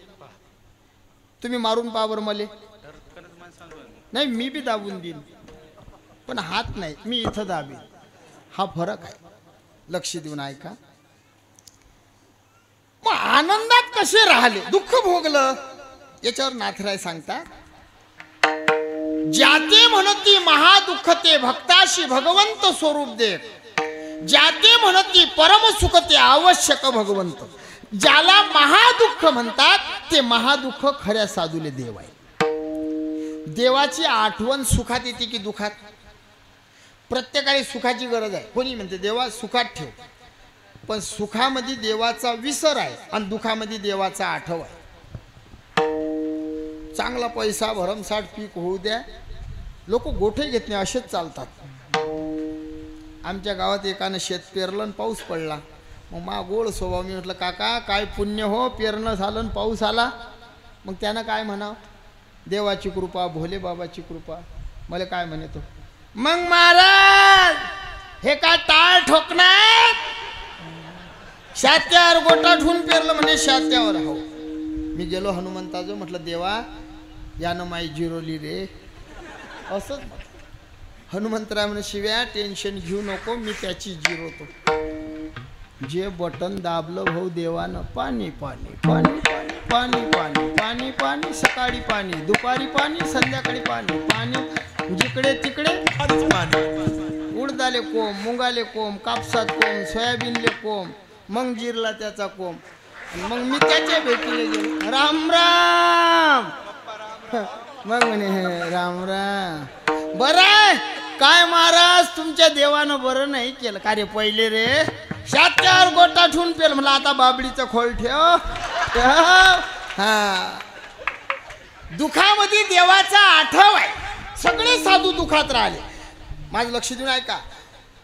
तुम्ही मारून पावर मले नाही, मी बी दाबून देईन पण हात नाही, मी इथं दाबीन. हा फरक आहे. लक्ष देऊन ऐका. मग आनंदात कसे राहिले, दुःख भोगलं याच्यावर नाथराय सांगतात, ज्याते म्हणती महादुःख ते भक्ताशी भगवंत स्वरूप दे, ज्याते म्हणती परम सुख ते आवश्यक भगवंत. ज्याला महादुःख म्हणतात ते महादुःख खऱ्या साधूले देव आहे. देवाची आठवण सुखात येते की दुखात? प्रत्येकाला सुखाची गरज आहे. कोणी म्हणते देवा सुखात ठेव, पण सुखामध्ये देवाचा विसर आहे आणि दुखामध्ये देवाचा आठव आहे. चांगला पैसा भरमसाठ पीक होऊ द्या, लोक गोठे घेत नाही, असेच चालतात. आमच्या गावात एकानं शेत पेरलं आणि पाऊस पडला. मग मा गोड स्वभाव, मी म्हटलं काका काय पुण्य हो, पेरणं झालं आणि पाऊस आला. मग त्यानं काय म्हणावं, देवाची कृपा, भोले बाबाची कृपा. मला काय म्हणतो, मग महाराज हे काय टाळ ठोकणार, शात्यावर गोटा ठेवून पेरलं म्हणजे शात्यावर. हो, मी गेलो हनुमंताजो, म्हटलं देवा यानं माई जिरोली रे, असंच. हनुमंतराय म्हणे शिव्या टेन्शन घेऊ नको, मी त्याची जिरवतो. जे बटन दाबलं भाऊ देवानं, पाणी पाणी पाणी पाणी पाणी पाणी पाणी पाणी, सकाळी पाणी, दुपारी पाणी, संध्याकाळी पाणी पाणी, जिकडे तिकडे पाणी. उडदाले कोंब, मुंगाले कोंब, कापसात कोंब, सोयाबीनले कोंब. मग जिरला त्याचा कोंब, मग मी त्याच्या भेटीला गेलो, राम राम. मग म्हणे राम राम, बरं आहे काय महाराज तुमच्या देवानं बरं नाही केलं का रे. पहिले रे शात्यावर गोटा ठेवून पेल, म्हणलं आता बाबडीचं खोल ठेव. हा, दुखामध्ये देवाचा आठव आहे. सगळे साधू दुखात राहिले. माझं लक्ष देऊन ऐका,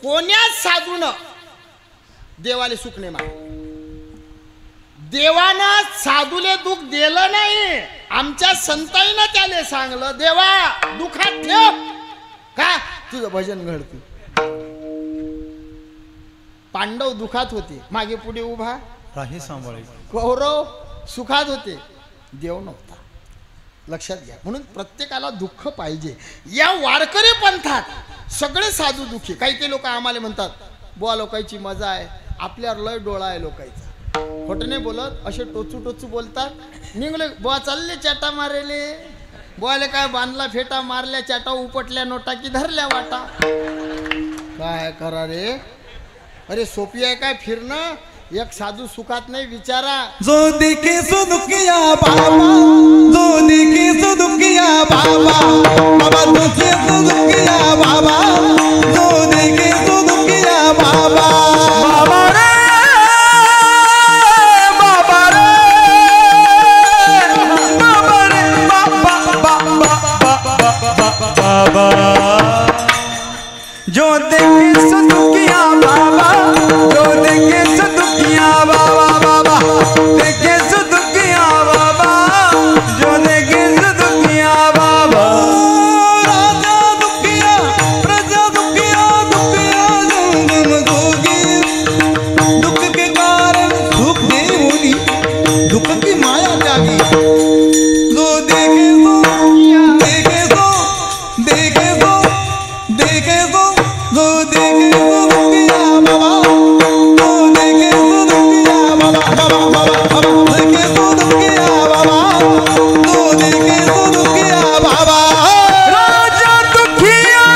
कोण्याच साधून देवाले सुख नाही माग. देवानं साधूले दुःख दिलं नाही. आमच्या संताईनं त्याले सांगलं देवा दुखात ठेव का, तुझं भजन घडतं. पांडव दुखात होते, मागे पुढे उभा राही सांभाळे. कौरव सुखात होते, देव नव्हता. लक्षात घ्या. म्हणून प्रत्येकाला दुःख पाहिजे. या वारकरी पंथात सगळे साधू दुःखी. काही काही लोक आम्हाला म्हणतात बुवा लोकांची मजा आहे, आपल्यावर लय डोळा आहे लोकांचा. खोटं नाही बोलत, असे टोचू टोचू बोलतात. निघले बुवा चालले चाटा मारेले, बुवाले काय बांधला फेटा मारल्या चाटा, उपटल्या नोटा की धरल्या वाटा. काय करा रे, अरे सोपी आहे काय फिरणं. एक साधू सुखात नाही विचारा. जो देखे सो दुखिया बाबा, जो देखे सो दुखिया बाबा, बाबा देखे सो दुखिया बाबा, जो देखे सो दुखिया बाबा. बाबा रे बाबा रे बाबा रे बाबा बाबा बाबा, जो देखे सो दुखिया बाबा, जो देखे सो दुखिया बाबा, बाबा देखे सो दुखिया बाबा, जो देखे सो दुखिया बाबा. राजा दुखिया प्रजा दुखिया, दुखिया जंगम जोगी. दुख के कारण सुख दे होनी, दुख की माया त्यागी. जो देखे सो देखे सो देखे सो देखे सो, जो देखे सो दुखिया बाबा, जो देखे सो दुखिया बाबा, बाबा बाबा बाबा देखे सो दुखिया बाबा, जो देखे सो दुखिया बाबा. राजा दुखिया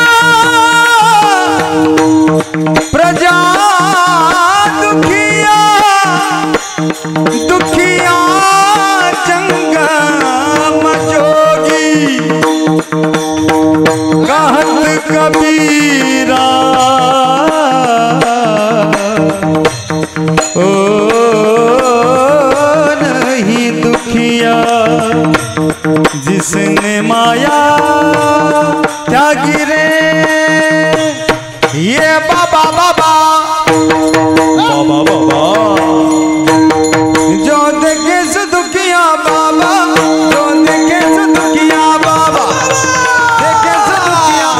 प्रजा दुखिया, दुखिया जंगम जोगी. कहत कबीरा ओ नहीं दुखिया, जिसने माया त्यागी रे. ये बाबा बाबा बाबा बाबा, जो देखे सो दुखिया बाबा, जो देखे सो दुखिया बाबा, देखे सो दुखिया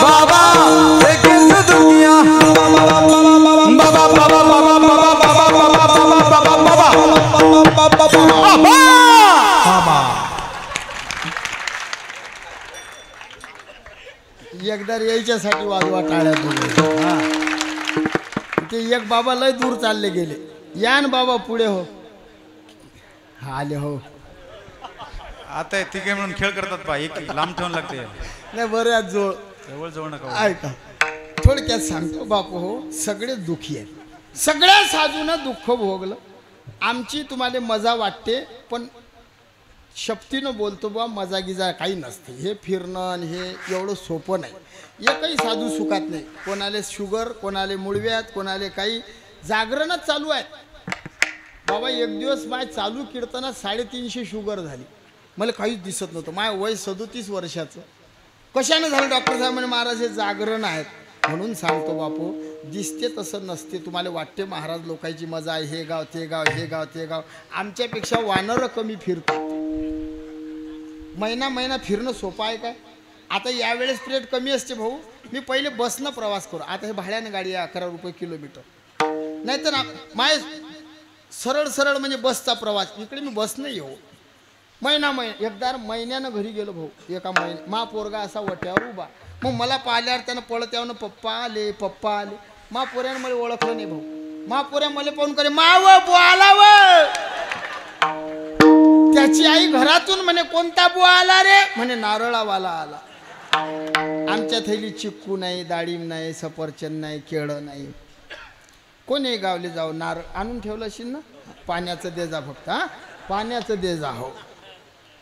बाबा, देखे सो दुखिया बाबा बाबा बाबा बाबा बाबा बाबा बाबा बाबा. एकदा यायच्यासाठी वाजवा टाळ्या तुम्ही. हा, ते एक बाबा लय दूर चालले गेले. या न बाबा पुढे हो. हा आले हो. आता तिघे म्हणून खेळ करतात पा, एक लांब ठेवून लागते. नाही बऱ्याच जोड जवळ जवळ नका. ऐका थोडक्यात सांगतो बापू हो, सगळे दुःखी आहेत. सगळ्या साधूनं दुःख भोगलं. आमची तुम्हाला मजा वाटते, पण शपथीनं बोलतो बा, मजा गिजा काही नसते. हे फिरणं आणि हे एवढं सोपं नाही. एकही साधू सुखात नाही. कोणाले शुगर, कोणाले मुळव्यात, कोणाले काही. जागरणच चालू आहे बाबा. एक दिवस माय चालू कीर्तनात 350 शुगर झाली. मला काहीच दिसत नव्हतं. माय वय 37 वर्षाचं. कशाने झालं डॉक्टर साहेब म्हणे महाराज हे जागरण आहेत. म्हणून सांगतो बापू, दिसते तसं नसते. तुम्हाला वाटते महाराज लोकांची मजा आहे, हे गाव ते गाव, हे गाव ते गाव. आमच्यापेक्षा वानरं कमी फिरतात. महिना फिरणं सोपं आहे काय? आता यावेळेस रेट कमी असते भाऊ. मी पहिले बसनं प्रवास करू. आता हे भाड्यानं गाडी आहे 11 रुपये किलोमीटर. नाहीतर माय सरळ म्हणजे बसचा प्रवास. इकडे मी बसनं येऊ. एकदा महिन्यानं घरी गेलो भाऊ. एका मा पोरगा असा वट्यावर उभा. मग मला पाहिल्यावर त्यानं पळत यावं, पप्पा आले पप्पा आले. मा पोऱ्यानं मला ओळखलं नाही भाऊ. मा पोऱ्या मला पाहून करे माव बुवा व. त्याची आई घरातून म्हणे कोणता बुवा आला रे? म्हणे नारळावाला आला. आमच्या थैली चिक्कू नाही, डाळिंब नाही, सफरचंद नाही, केळं नाही. कोणी गावले जाऊ नारळ आणून ठेवलं असेल ना. पाण्याचं दे जा फक्त. हा पाण्याचं दे जा. हो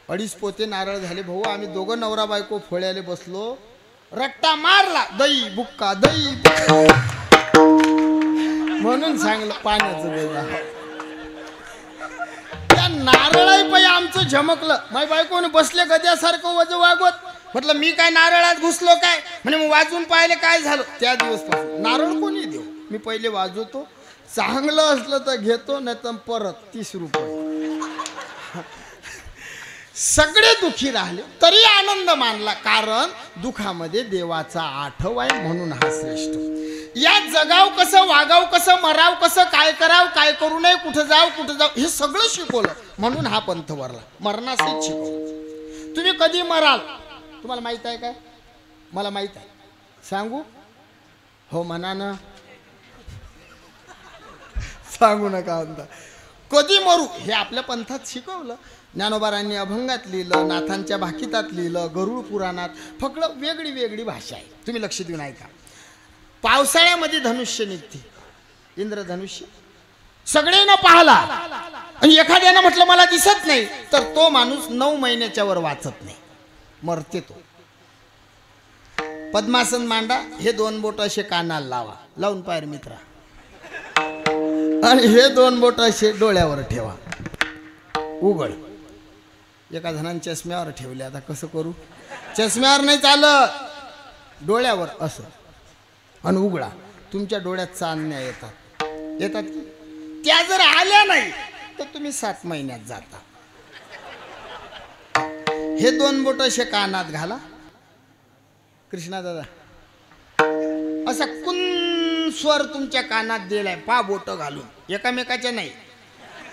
2.5 पोते नारळ झाले भाऊ. आम्ही दोघं नवरा बायको फोळ्याले बसलो. रट्टा मारला. दही बुक्का दही म्हणून सांगलं पाण्याचं दे जा. त्या नारळाही पायी आमचं झमकलं. माझ्या बायकोने बसले गद्यासारखं वज वागवत. म्हटलं मी काय नारळात घुसलो काय? म्हणे मग वाजून पाहिले काय झालं. त्या दिवसपासून नारळ कोणी देऊ. मी पहिले वाजवतो. चांगलं असलं तर घेतो, नाही तर परत 30 रुपये. सगळे दुखी राहिले तरी आनंद मानला. कारण दुखामध्ये देवाचा आठव आहे. म्हणून हा श्रेष्ठ. या जगाव कसं, वागाव कसं, मराव कसं, काय कराव काय करू नये, कुठं जाव हे सगळं शिकवलं. म्हणून हा पंथ वरला. मरणासहित शिकवलं. तुम्ही कधी मराल तुम्हाला माहित आहे काय? मला माहित आहे. सांगू? हो म्हणा ना. सांगू नका म्हणता. कधी मरू हे आपल्या पंथात शिकवलं. ज्ञानोबारांनी अभंगात लिहिलं, नाथांच्या भाकितात लिहिलं, गरुड पुराणात. फक्त वेगळी वेगळी भाषा आहे. तुम्ही लक्ष देऊन ऐका. पावसाळ्यामध्ये धनुष्य निघते, इंद्रधनुष्य. सगळ्यांना पाहला आणि एखाद्यानं म्हटलं मला दिसत नाही, तर तो माणूस 9 महिन्याच्या वर वाचत नाही, मरते तो. पद्मासन मांडा. हे 2 बोट असे कानाला लावा. लावून पायर मित्रा. आणि हे 2 बोट असे डोळ्यावर ठेवा. उघड. एका जणांनी चष्म्यावर ठेवले. आता कसं करू? चष्म्यावर नाही चालत, डोळ्यावर असं. आणि उघडा. तुमच्या डोळ्यात चांदण्या येतात की? त्या जर आल्या नाही तर तुम्ही 7 महिन्यात जाता. हे 2 बोट असे कानात घाला. कृष्णा दादा असा स्वर तुमच्या कानात दिलाय. पा बोट घालून एकामेकाच्या नाही,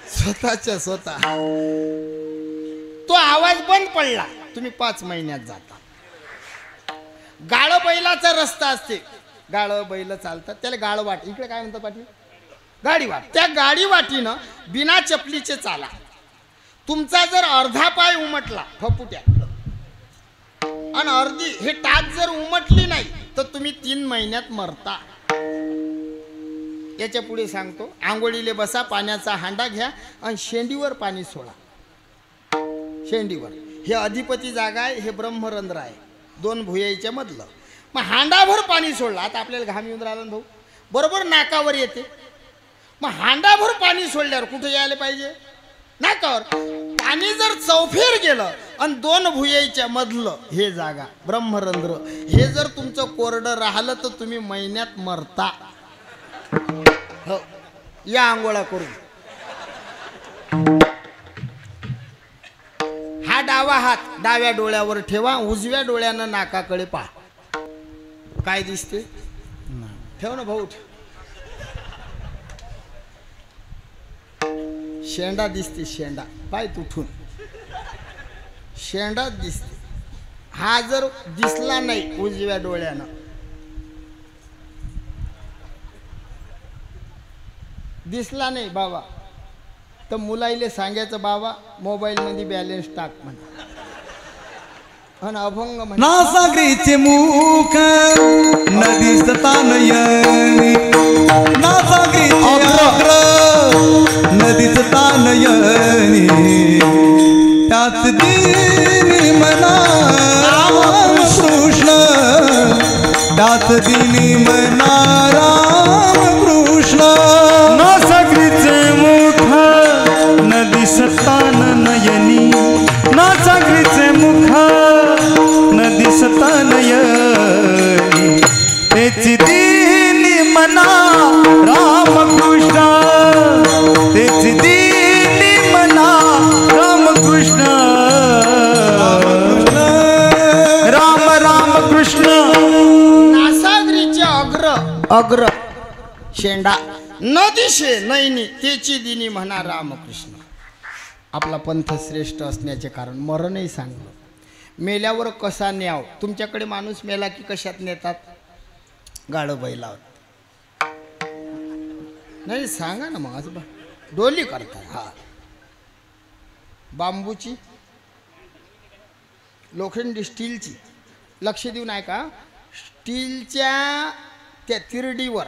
स्वतःच्या स्वतः. तो आवाज बंद पडला तुम्ही 5 महिन्यात जाता. गाळ बैलाचा रस्ता असते. गाळ बैल चालतात त्याला गाळ वाट. इकडे काय म्हणतात पाटील? गाडी वाट. त्या गाडी वाटीनं बिना चपलीचे चाला. तुमचा जर अर्धा पाय उमटला फपुट्या आणि अर्धी हे टाच जर उमटली नाही तर तुम्ही 3 महिन्यात मरता. याच्या पुढे सांगतो. आंघोळीले बसा. पाण्याचा हांडा घ्या आणि शेंडीवर पाणी सोडा. शेंडीवर. हे अधिपती जागा आहे. हे ब्रह्मरंध्र आहे 2 भुयाईच्या मधलं. मग हांडाभर पाणी सोडलं. आता आपल्याला घाम येऊन राहिला भाऊ. बरोबर नाकावर येते. मग हांडाभर पाणी सोडल्यावर कुठे यायला पाहिजे? नाकावर. पाणी जर चौफेर गेलं आणि 2 भुयाईच्या मधलं हे जागा ब्रह्मरंध्र हे जर तुमचं कोरडं राहिलं तर तुम्ही महिन्यात मरता. हो या आंघोळा करून. हा डावा हात डाव्या डोळ्यावर ठेवा. उजव्या डोळ्यानं नाकाकडे पहा. काय दिसते? ठेव ना भाऊ. शेंडा दिसते. शेंडा पाय तुटून शेंडा दिसते. हा जर दिसला नाही उजव्या डोळ्यानं दिसला नाही बाबा तर मुलाईले सांगायचं बाबा मोबाईल मध्ये बॅलन्स टाक म्हणा. आणि अभंग म्हणा. नासागरीचे मुख नदी सतानयनी. नासागरीचे अग्र नदीच तानयनी. त्याच रामकृष्ण तेच दिली म्हणा रामकृष्ण राम रामकृष्ण नासागरीचे अग्र शेंडा न दिशे नैनी तेची दिनी म्हणा रामकृष्ण. आपला पंथ श्रेष्ठ असण्याचे कारण मरणही सांगलं. मेल्यावर कसा न्याव. तुमच्याकडे माणूस मेला की कशात नेतात? गाडं बैलावर. नाही सांगा ना मग. असं डोली करतात. हा बांबूची, लोखंडी, स्टीलची. लक्ष देऊन ऐका. स्टीलच्या त्या तिरडीवर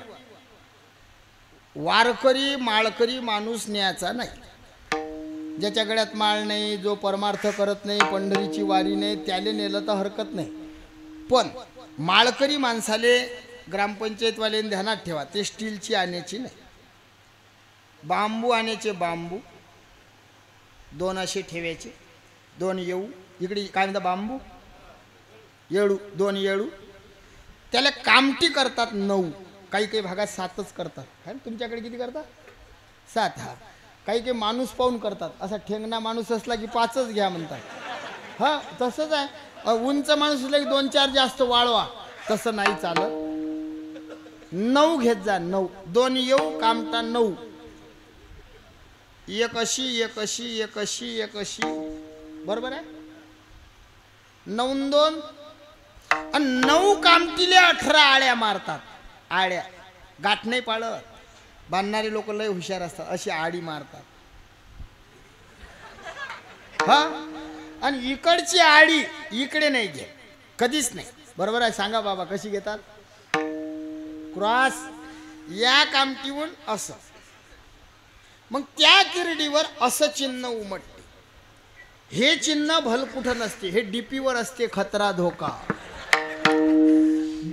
वारकरी माळकरी माणूस न्यायचा नाही. ज्याच्या गळ्यात माळ नाही, जो परमार्थ करत नाही, पंढरीची वारी नाही, त्याले नेलं तर हरकत नाही. पण माळकरी माणसाले ग्रामपंचायतवाल्याने ध्यानात ठेवा, ते स्टीलची आणायची नाही. बांबू आणायचे. बांबू दोन असे ठेवायचे. दोन येऊ इकडे काय म्हणतात बांबू येळू. दोन येळू. त्याला कामटी करतात 9. काही काही भागात 7च करतात. है तुमच्याकडे किती करतात? 7. हा काही काही माणूस पाहून करतात. असा ठेंगणा माणूस असला की 5च घ्या म्हणतात. हा तसंच आहे. उंच माणूस असला की 2-4 जास्त वाळवा. तसं नाही चालत. 9 घेत जा. 9. 2 येऊ कामटा 9. एक अशी एक अशी एक अशी एक अशी. बरोबर आहे. 9 2 आणि 9 कामटीले 18 आळ्या मारतात. आळ्या गाठ नाही पाळत. बांधणारे लोक लय हुशार असतात. अशी आडी मारतात. हा आणि इकडची आडी इकडे नाही घे कधीच नाही. बरोबर आहे. सांगा बाबा कशी घेतात? क्रॉस या कामटीहून असं. मग त्या किरडीवर असं चिन्ह उमटते. हे चिन्ह भल कुठं नसते. हे डीपीवर असते. खतरा धोका.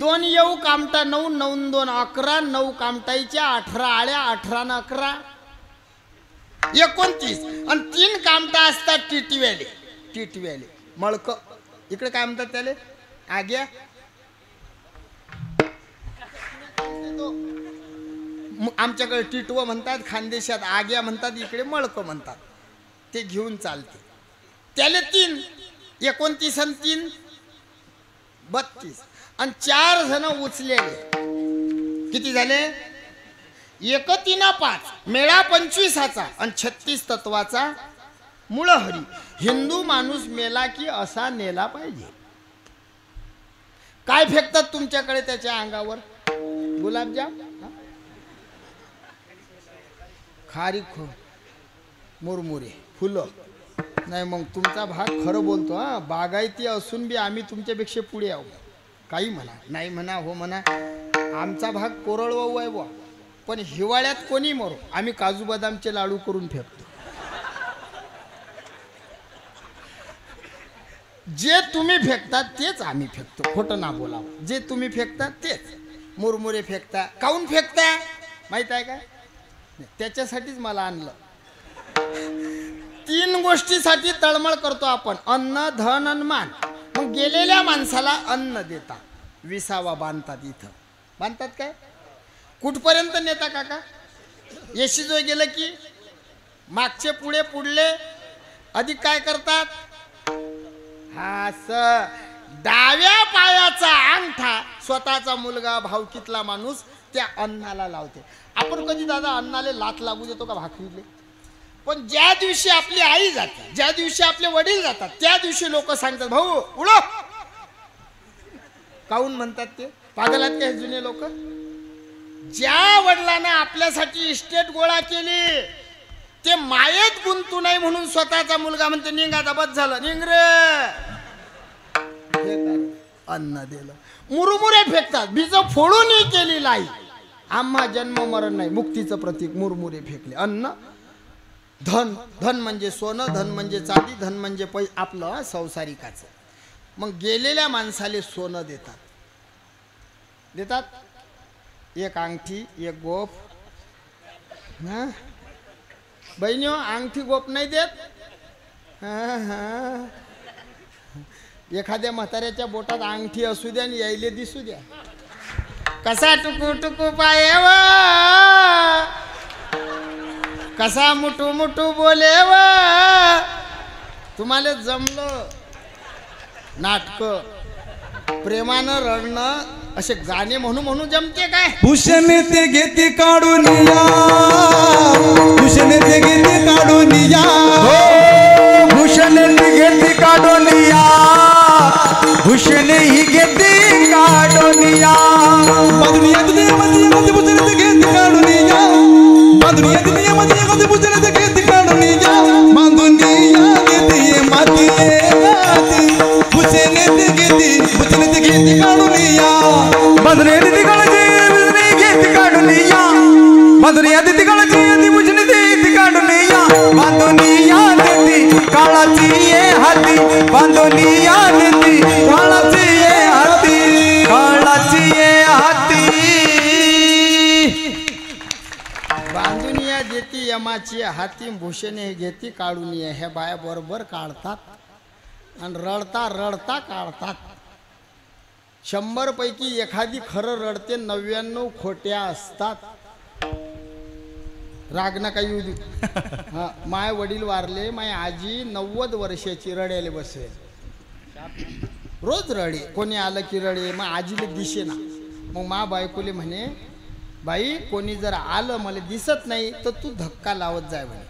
2 येऊ कामटा 9 9 2 11. 9 कामटाईच्या 18 आळ्या. 18 न 11 29. आणि 3 कामटा असतात टिटव्याले. टिटव्याले मळक. इकडे काय म्हणतात त्याले? आग्या. आमच्याकडे टिटवं म्हणतात. खानदेशात आग्या म्हणतात. इकडे मळक म्हणतात. ते घेऊन चालते. त्याले 3 29 आणि 3 32. आणि 4 जण उचलेले. किती झाले? 1 3 5 मेळा 25चा आणि 36 तत्वाचा मूळ हरी. हिंदू माणूस मेला की असा नेला पाहिजे. काय फेकतात तुमच्याकडे त्याच्या अंगावर? गुलाबजाम, खारीक, मुरमुरे, फुलं. नाही मग तुमचा भाग खरं बोलतो. हा बागायती असून बी आम्ही तुमच्यापेक्षा पुढे आहो. काही म्हणा, नाही म्हणा, हो म्हणा. आमचा भाग कोरडवाऊ आहे बुवा. पण हिवाळ्यात कोणी मरो आम्ही काजू बदामचे लाडू करून फेकतो. जे तुम्ही फेकतात तेच आम्ही फेकतो. खोटं ना बोलावं. जे तुम्ही फेकतात तेच. मुरमुरे फेकता. काऊन फेकता माहित आहे का? त्याच्यासाठीच मला आणलं. 3 गोष्टीसाठी तळमळ करतो आपण. अन्न, धन आणि मान. मग गेलेल्या माणसाला अन्न देतात. 20वा बांधतात. इथं बांधतात काय? कुठपर्यंत नेता काका? येशीजो गेलं की मागचे पुढे पुढले अधिक काय करतात? हा डाव्या पायाचा अंगठा स्वतःचा मुलगा भावकीतला माणूस त्या अन्नाला लावते. आपण कधी दादा अन्नाले लात लागू देतो का भाकरीले? पण ज्या दिवशी आपली आई जाते, ज्या दिवशी आपले वडील जातात, त्या दिवशी लोक सांगतात भाऊ उडो. काऊन म्हणतात ते? पागलात काय जुने लोक? ज्या वडिलांना आपल्यासाठी इस्टेट गोळा केली ते मायेत गुंतू नाही म्हणून स्वतःचा मुलगा म्हणते निघा बस झालं निघ रे. अन्न दिलं. मुरमुरे फेकतात. बीज फोडून केली लाई. आम्हा जन्म मरण नाही. मुक्तीचं प्रतीक मुरमुरे फेकले. अन्न, धन. धन म्हणजे सोनं, धन म्हणजे चांदी, धन म्हणजे आपलं संसारिकाचं. मग गेलेल्या माणसाले सोनं देतात. देतात. 1 अंगठी, 1 गोफ. हा बहिणीओ अंगठी गोप नाही देत. हा एखाद्या म्हाताऱ्याच्या बोटात अंगठी असू द्या आणि यायले दिसू द्या. कसा टुकू टुकू पायव, कसा मुठू मुठू बोलेव. तुम्हाला जमलं नाटक प्रेमानं रडणं असे गाणे म्हणू म्हणू जमते काय? भूषण ते घेते काढून या, भूषण ते घेते काढून या, भूषण ती घेती काढून या, भूषण ही घेती काढून या. बांधुनिया दुनियामध्ये एखादी भूषण ते घेते काढून या, बांधुनिया दुनियामध्ये एखादी भूषण ते घेते काढून या. बांधुनिया घेते माती माती, भूषण ते घेते, भूषण ते घेते काढून या. बांधुनिया ती काळाची भूषण घेती काढून या, बांधुनिया ती काळाची भूषण घेती काढून या. बांधुनिया देती काळाची ये हाती, बांधुनिया देती काळाची ये हाती, काळाची ये हाती. बांधुनिया देती यमाची हाती, भूषणे घेती काढून ये. ह्या बाया बरोबर काढतात आणि रडता रडता काढतात. 100 पैकी एखादी खरं रडते, 99 खोट्या असतात. राग नका येऊ दे. हा, माय वडील वारले, माय आजी 90 वर्षाची रडायला बसेल, रोज रडे. कोणी आलं की रडे. मग आजीला दिसे ना. मग मा बायकोले म्हणे, बाई कोणी जर आलं मला दिसत नाही तर तू धक्का लावत जाय म्हणे.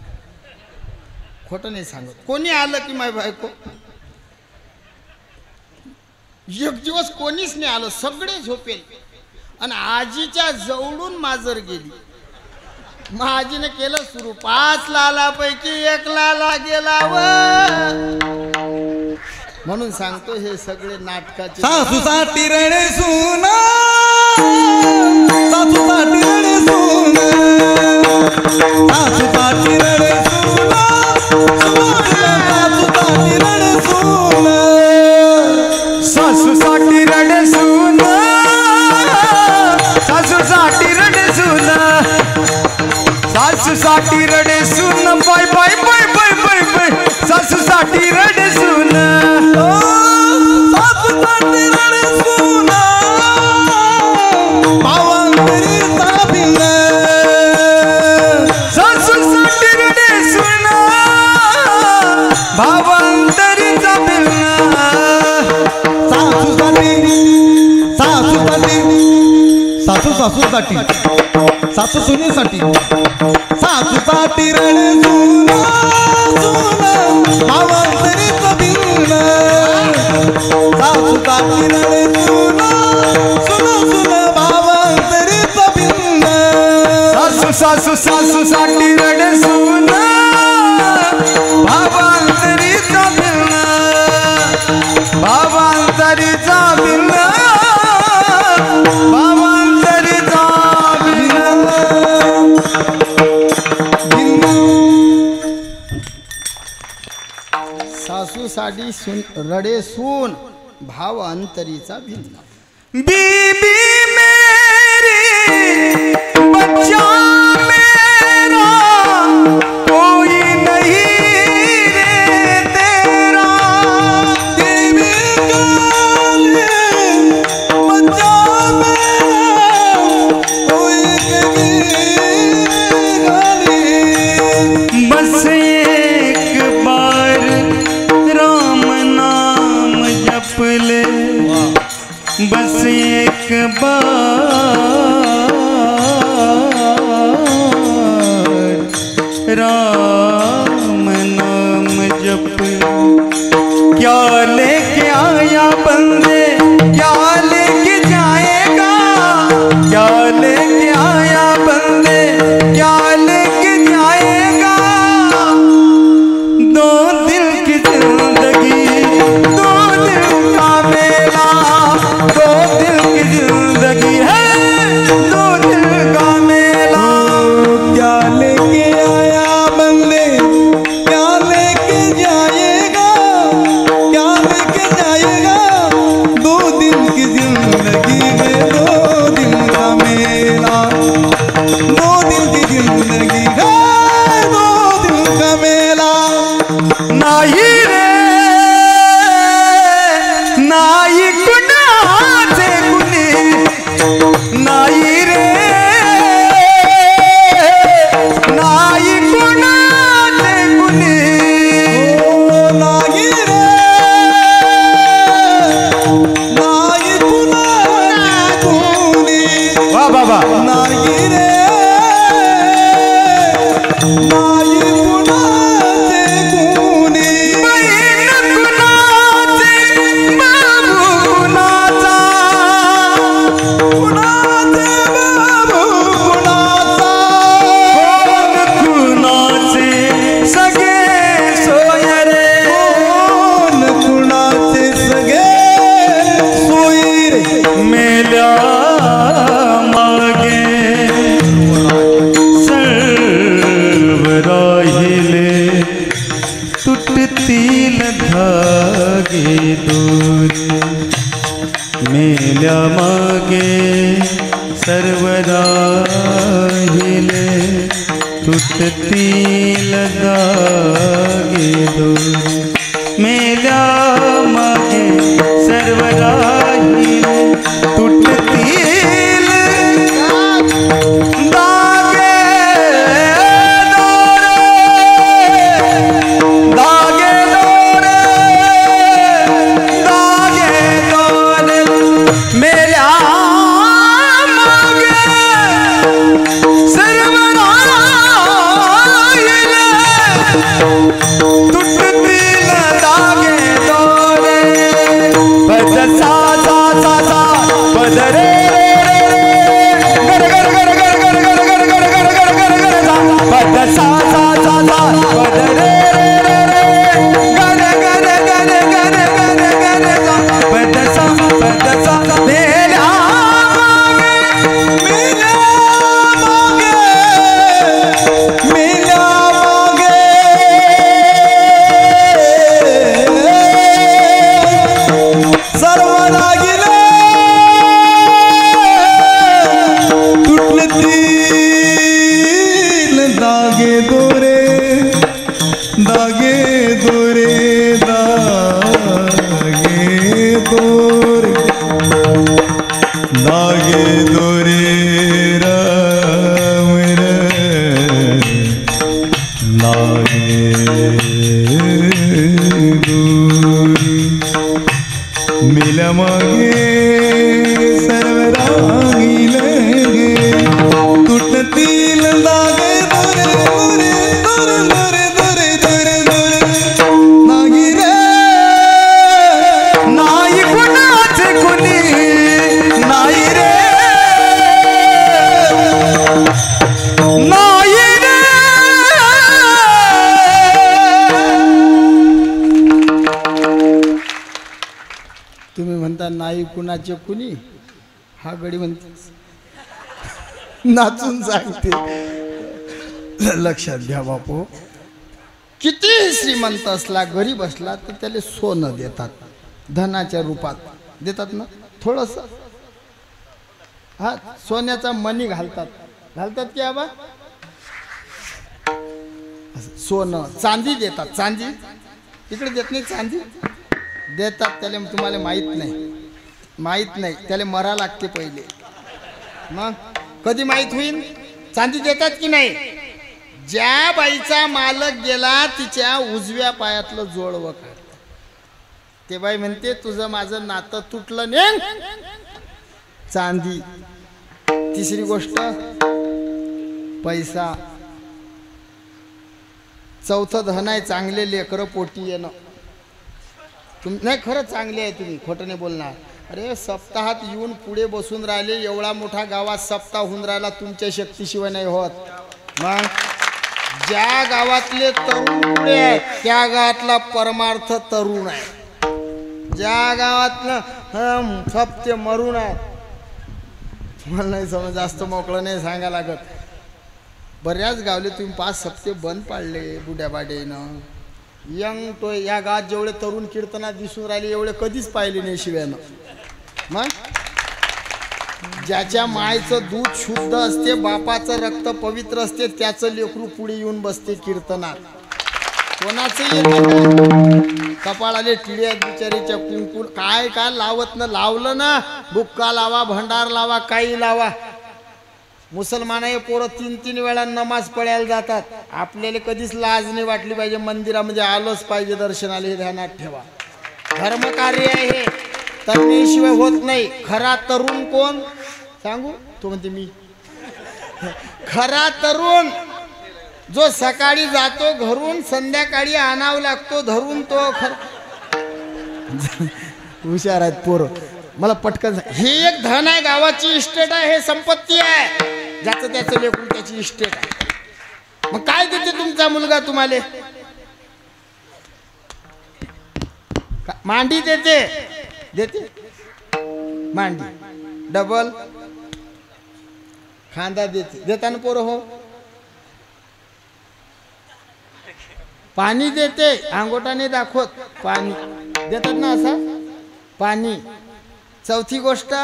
खोटं नाही सांगत. कोणी आलं की माय बायको, एक दिवस कोणीच नाही आलं, सगळे झोपेल आणि आजीच्या जवळून माजर गेली. मग आजीने केलं सुरू, 5 लालापैकी 1 लाला गेला व. म्हणून सांगतो हे सगळे नाटकाचे. सासूसाठी रडे सुना, सासूसाठी रडे सुना, सासूसाठी रडे सुना, सासूसाठी रडे सुना, सासूसाठी रडे सून, सासूसाठी रडे सून, सासूसाठी रडे सून. Bye bye bye bye bye bye, सासूसाठी रडे सून, सासूसाठी रडे सुना, भावांतरीचा भिन्न, सासूसाठी रडे सून, भावांतरीचा भिन्न. सासूसाठी सासू सुनेसाठी, सासूसाठी रडे सुना, सुना भावांतरीचा भिन्न, सासूसाठी रडे सुना, सुना सुना भावांतरीचा भिन्न. सासू सासू सासूसाठी रडे सून, भावांतरीचा भिन्न, भावांतरीचा भिन्न, भावांतरीचा भिन्न. सासूसाठी रडे सून, भाव अंतरीचा भिन्न. बीबी मेरी बच्चा मेरा, कोई नहीं रे तेरा. देवी काले बच्चा मेरा, कोई नहीं गाली. बस एक बार राम नाम जप ले, बस एक बार मेल्या मागे सर्व राहिले तुटतील दागे दोरे मेल्या मागे सर्व राहिले तुटतील दागे दागे दोरे दागे दोरे मेल्या मागे सर्व राहिले तुटतील दागे दोरे पद सा सा सा सा पद रे गर गर गर गर गर गर गर गर गर गर गर गर सा पद सा सा सा सा पद रे गर गर गर गर गर गर सा पद सा मेल्या मागे मेल्या मागे मेल्या मागे सर्व रागिले तुटतील दागे दोरे दागे दोरे दागे दोरे दागे दोरे राम दागे दोरे मेल्या मागे सर्व रागिले तुटतील दागे दोरे दोरे दोरे दोरे दोरे दोरे नागी रे नाही कुणाचे कुणी नाही रे नाही रे तुम्ही म्हणता नाही कुणाचे कुणी, हा गडी म्हणते नाचून सांगते. लक्षात घ्या बापू, किती श्रीमंत असला गरीब असला तर त्याला सोनं देतात, धनाच्या रूपात देतात ना थोडस. हा सोन्याचा मणी घालतात की आबा, सोनं चांदी देतात. चांदी इकडे देत नाही, चांदी देतात. त्याला तुम्हाला माहीत नाही त्याला मरा लागते पहिले. मग कधी माहीत होईल चांदी देतात की नाही? ज्या बाईचा मालक गेला तिच्या उजव्या पायातलं जोडवं काढ. ते बाई म्हणते तुझं माझं नातं तुटलं नाही, चांदी. तिसरी गोष्ट पैसा. चौथं धन आहे चांगले लेकरं पोटी येणं. नाही खरं चांगले आहे, तुम्ही खोटं नाही बोलणार. अरे सप्ताहात येऊन पुढे बसून राहिले, एवढा मोठा गावात सप्ताह होऊन राहिला, तुमच्या शक्तीशिवाय नाही होत. मग ज्या गावातले तरुण पुढे आहेत त्या गावातला परमार्थ तरुण आहे. ज्या गावातलं सप्ते मरून आहे, मला नाही समज, जास्त मोकळं नाही सांगा लागत. बऱ्याच गावले तुम्ही 5 सप्ते बंद पाडले बुड्याबाडेनं. यंग तो या गावात जेवढे तरुण कीर्तनात दिसून राहिले एवढे कधीच पाहिले नाही शिव्यानं. मग ज्याच्या मायचं दूध शुद्ध असते, बापाचं रक्त पवित्र असते, त्याचं लेकरू पुढे येऊन बसते कीर्तनात. कोणाचं कपाळाले टिड्या बिचारीच्या कुंकू काय लावत ना, लावलं ना बुक्का लावा, भंडार लावा, काही लावा. मुसलमानाचे पोरं 3-3 वेळा नमाज पडायला जातात. आपल्याला कधीच लाज नाही वाटली पाहिजे, मंदिरामध्ये आलोच पाहिजे दर्शनाला, हे ध्यानात ठेवा. धर्मकार्य आहे हे, तरुणीशिवाय होत नाही. खरा तरुण कोण सांगू? तो म्हणते मी. खरा तरुण जो सकाळी जातो घरून, संध्याकाळी आणावं लागतो धरून, तो हुशार आहेत पोरं. मला पटकन हे एक धन आहे, गावाची इस्टेट आहे, हे संपत्ती आहे. ज्याचं त्याचं लेकरू त्याची इस्टेट आहे. मग काय देते तुमचा मुलगा तुम्हाला? मांडी देते मांडी, डबल खांदा देता ना पोरं हो. पाणी देते, अंगोठा नाही दाखवत, पाणी देतात ना. असा पाणी चौथी गोष्ट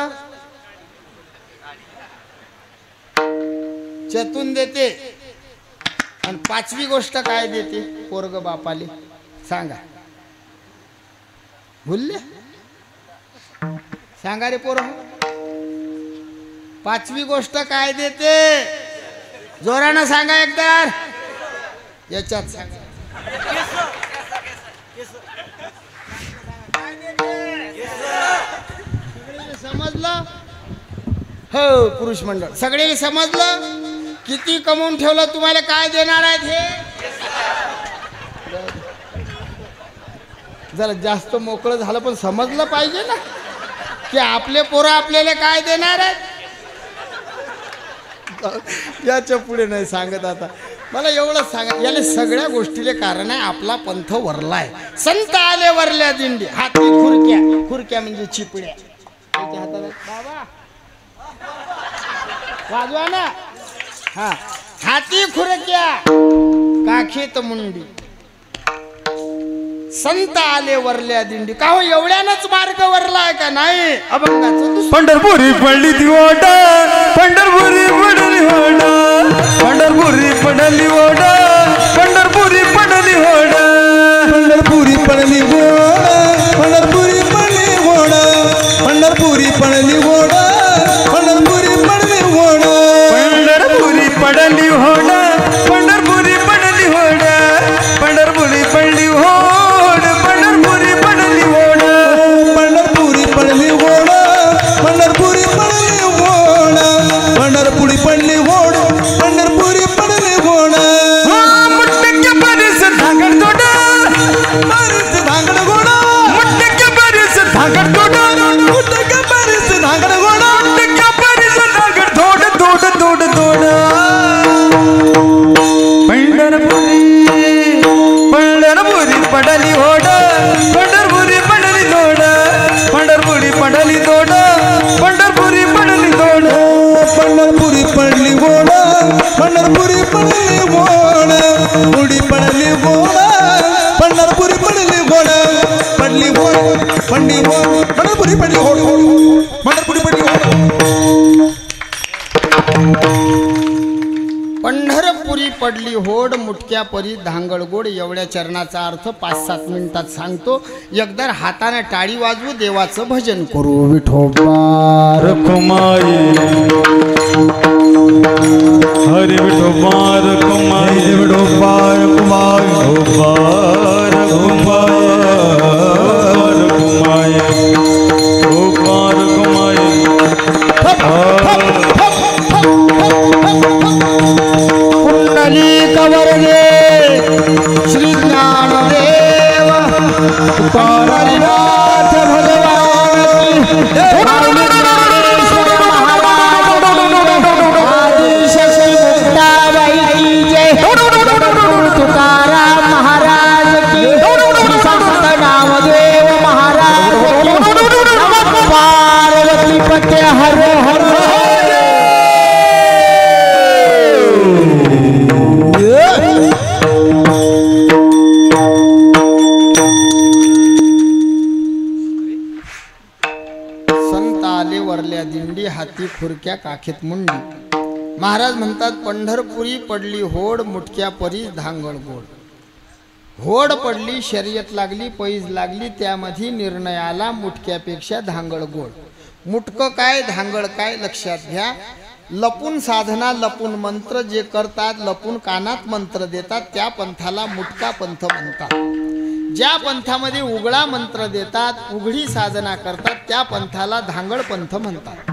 चतून देते आणि पाचवी गोष्ट काय देते पोरग बापाले सांगा भुलले सांगा रे पोर पाचवी गोष्ट काय देते जोरानं सांगा एकदा याच्यात सांगा समजलं हो पुरुष मंडळ सगळे समजलं किती कमवून ठेवलं तुम्हाला काय देणार आहेत हे जरा जास्त मोकळं झालं पण समजलं पाहिजे ना की आपले पोरं आपल्याला काय देणार आहेत याच्या पुढे नाही सांगत आता मला एवढंच सांगा याला सगळ्या गोष्टीले कारण आहे आपला पंथ वरलाय संत आले वरल्या दिंडी हाती खुरक्या खुरक्या म्हणजे चिपड्या त्याच्या हातात बाबा वाजवा ना हा हाती खुरक्या काखेत मुंडी संत आले वरल्या दिंडी का हो एवढ्यानच मार्ग वरलाय का नाही अभंगाचं पंढरपुरी पडली ती ओढा पंढरपुरी पडली ओढा पंढरपुरी पडली ओढा पंढरपुरी पडली ओढा पंढरपुरी पडली ओढा पंढरपुरी पडली ओढा पंढरपुरी पडली ओढा पंढरपुरी पडली ओढा पंढरपुरी पडली ओढा पंढरपुरी पडली ओढा पंढरपुरी पडली ओढ पंढरपुरी पडली ओढा पंढरपुरी पडली ओढा पंढरपुरी पडली ओढा पंढरपुरी पडली ओढा पंढरपुरी पडली ओढा मुट्टक्या परिस धागड तोडा परिस धांगड गोडा मुट्टक्या परिस धागड तोडा मुट्टक्या परिस धांगड गोडा मुट्टक्या परिस धागड तोड तोड तोड तोड पंढरपुरी पडली ओढा पंढरपुरी पडली तोड पंढरपुरी पडली तोड पंढरपुरी पडली तोड पंढरपुरी पडली ओढा पंढरपुरी पडली ओढा उडी पडली ओढा पंढरपुरी पडली ओढा पडली ओढ पडली ओढ पंढरपुरी पडली ओढ पंढरपुरी पडली ओढ पंढरपुरी पडली होड मुटक्या परी धांगड गोड एवढ्या चरणाचा अर्थ 5-7 मिनिटात सांगतो एकदा हाताने टाळी वाजवू देवाचं भजन करू विठोबा रखुमाई हरि विठोबा रखुमाई विठोबा कुमार रखुमाई रखुमाई रखुमाई कुंडली कवरले श्री ज्ञानदेव तुकारामनाथ भगवान ज्ञानेश्वर महाराज आदि शशी मुक्ताबाई जय तुकाराम महाराज की श्री संत नामदेव महाराज की नमः पार्वती पते हर हर संत आले वरल्या दिंडी हाती खुरक्या काखेत मुंडी महाराज म्हणतात पंढरपुरी पडली होड मुटक्या परी धांगड गोड होड पडली शर्यत लागली पैज लागली त्यामध्ये निर्णय आला मुटक्यापेक्षा धांगड गोड मुटकं काय धांगड काय लक्षात घ्या लपून साधना लपून मंत्र जे करतात लपून कानात मंत्र देतात त्या पंथाला मुटका पंथ म्हणतात ज्या पंथामध्ये उघडा मंत्र देतात उघडी साधना करतात त्या पंथाला धांगड पंथ म्हणतात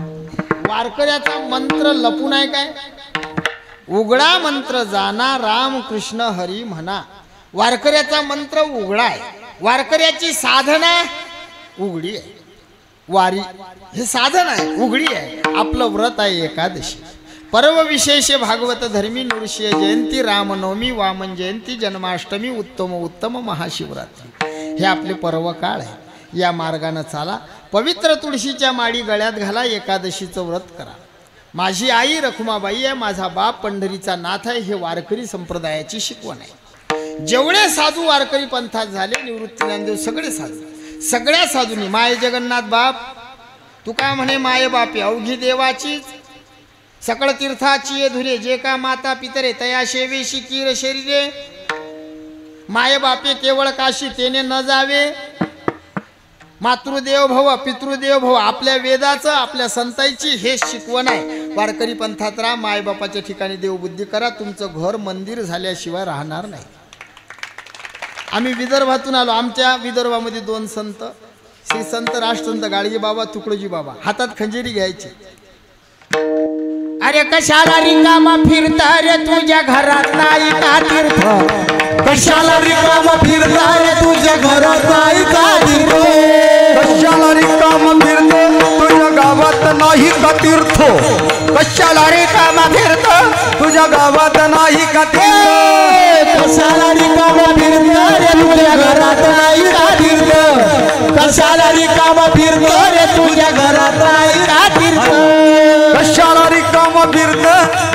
वारकऱ्याचा मंत्र लपून आहे काय उघडा मंत्र जाना राम कृष्ण हरी म्हणा वारकऱ्याचा मंत्र उघडा आहे वारकऱ्याची साधना उघडी आहे वारी हे साधन आहे उघडी आहे आपलं व्रत आहे एकादशी पर्व विशेष भागवत धर्मी नृसिंह जयंती रामनवमी वामन जयंती जन्माष्टमी उत्तम महाशिवरात्री हे आपले पर्व काळ आहे या मार्गाने चाला पवित्र तुळशीच्या माळी गळ्यात घाला एकादशीचं व्रत करा माझी आई रखुमाबाई आहे माझा बाप पंढरीचा नाथ आहे हे वारकरी संप्रदायाची शिकवण आहे जेवढे साधू वारकरी पंथात झाले निवृत्ती ज्ञानदेव सगळे साधू सगळ्या साधूंनी माय जगन्नाथ बाप तुका म्हणे माय बापे अवघी देवाचीच सकळ तीर्थाची ये धुरे जे का माता पितरे तया शेवेशी कीर शरीरे माय बापे केवळ काशी तेने न जावे मातृदेव भव पितृदेव भव आपल्या वेदाचं आपल्या संतांची हे शिकवण आहे वारकरी पंथात राहा मायबापाच्या ठिकाणी देवबुद्धी करा तुमचं घर मंदिर झाल्याशिवाय राहणार नाही आम्ही विदर्भातून आलो आमच्या विदर्भामध्ये 2 संत श्री संत राष्ट्रसंत गाडगे बाबा तुकडोजी बाबा हातात खंजिरी घ्यायची अरे कशाला रिकामा फिरता रे तुझ्या घरात नाही का तीर्थ कशाला रिकाम फिरता रे तुझ्या घरात नाही का तीर्थ कशाला रिकाम फिरते तुझ्या गावात नाही का तीर्थ कशाला रिकामा फिरतो तुझ्या गावात नाही का तीर्थ कशाला रिकाम फिरता रे तुझ्या घरात नाही का तीर्थ कशाला रिकाम फिरता रे तुझ्या घरात नाही का तीर्थ कशाला रिकाम फिरत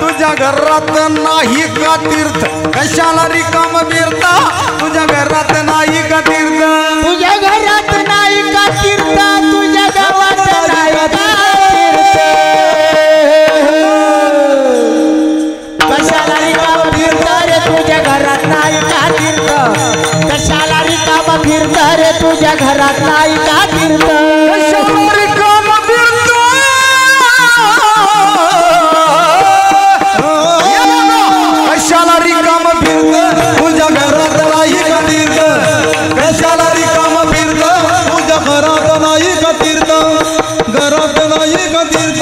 तुझ्या घरात नाही का तीर्थ कशाला रिकाम फिरता तुझ्या घरात नाही का तीर्थ तुझ्या घरात नाही का तीर्थ तुझ्या गावात नाही का तीर्थ कशाला रिकामा फिरता रे तुझ्या घरात नाही का तीर्थ कशाला रिकामा फिरता रे तुझ्या घरात नाही का तीर्थ कशाला रिकाम फिरत कशाला रिकाम फिरत तुझ्या घरात नाही का तीर्थ कशाला रिकाम फिरत तुझ्या घरात नाही का तीर्थ घरात नाही का तीर्थ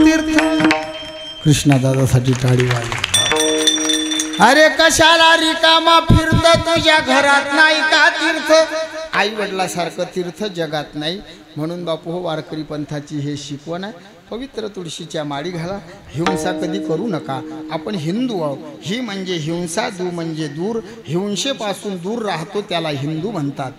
तीर्थ कृष्णादादासाठी टाळी वाजवा अरे कशाला रिकामा फिरत तुझ्या घरात नाही का तीर्थ आई वडिलासारखं तीर्थ जगात नाही म्हणून बापू हो वारकरी पंथाची हे शिकवण आहे पवित्र तुळशीच्या माळी घाला हिंसा कधी करू नका आपण हिंदू आहोत ही म्हणजे हिंसा दू म्हणजे दूर हिंसेपासून दूर राहतो त्याला हिंदू म्हणतात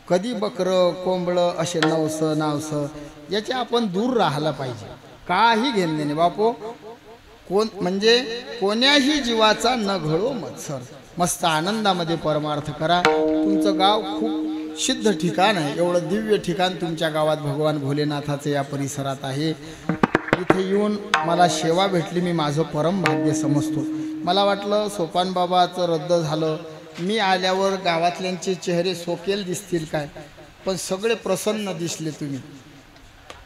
कधी बकरं कोंबळं असे नवसं नावसं याचे आपण दूर राहायला पाहिजे काही घेणे नाही बापू कोण म्हणजे कोण्याही जीवाचा न घडो मत्सर मस्त आनंदामध्ये परमार्थ करा तुमचं गाव खूप सिद्ध ठिकाण आहे एवढं दिव्य ठिकाण तुमच्या गावात भगवान भोलेनाथाचे या परिसरात आहे इथे येऊन मला सेवा भेटली मी माझं परम भाग्य समजतो मला वाटलं सोपान बाबाचं रद्द झालं मी आल्यावर गावातल्यांचे चेहरे सोकेल दिसतील काय पण सगळे प्रसन्न दिसले तुम्ही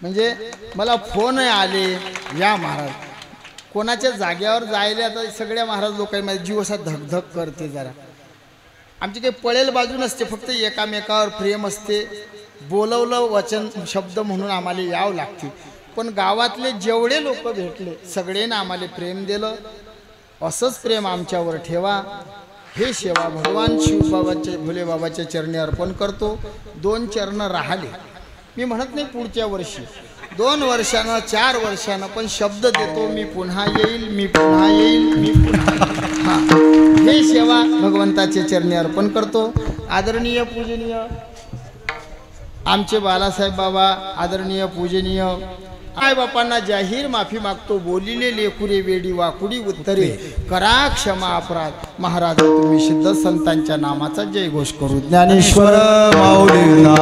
म्हणजे मला फोन आले या महाराज कोणाच्या जाग्यावर जायला आता सगळ्या महाराज लोकांनी माझा जीव असा धकधक करते जरा आमची काही पळेल बाजू नसते फक्त एकामेकावर प्रेम असते बोलवलं वचन शब्द म्हणून आम्हाला यावं लागते पण गावातले जेवढे लोक भेटले सगळ्यांना आम्हाला प्रेम दिलं असंच प्रेम आमच्यावर ठेवा हे सेवा भगवान शिवबाबाच्या भोलेबाबाच्या चरणी अर्पण करतो 2 चरण राहिले मी म्हणत नाही पुढच्या वर्षी 2 वर्षानं 4 वर्षानं पण शब्द देतो मी पुन्हा येईल मी पुन्हा येईल मी पुन्हा हां हे सेवा भगवंताचे चरणी अर्पण करतो आदरणीय पूजनीय आमचे बालासाहेब बाबा आदरणीय पूजनीय आई बापांना जाहीर माफी मागतो बोलिले लेकुरे वेडी वाकुडी उत्तरे करा क्षमा अपराध महाराज तुम्ही सिद्ध संतांच्या नामाचा जयघोष करू ज्ञानेश्वर माऊली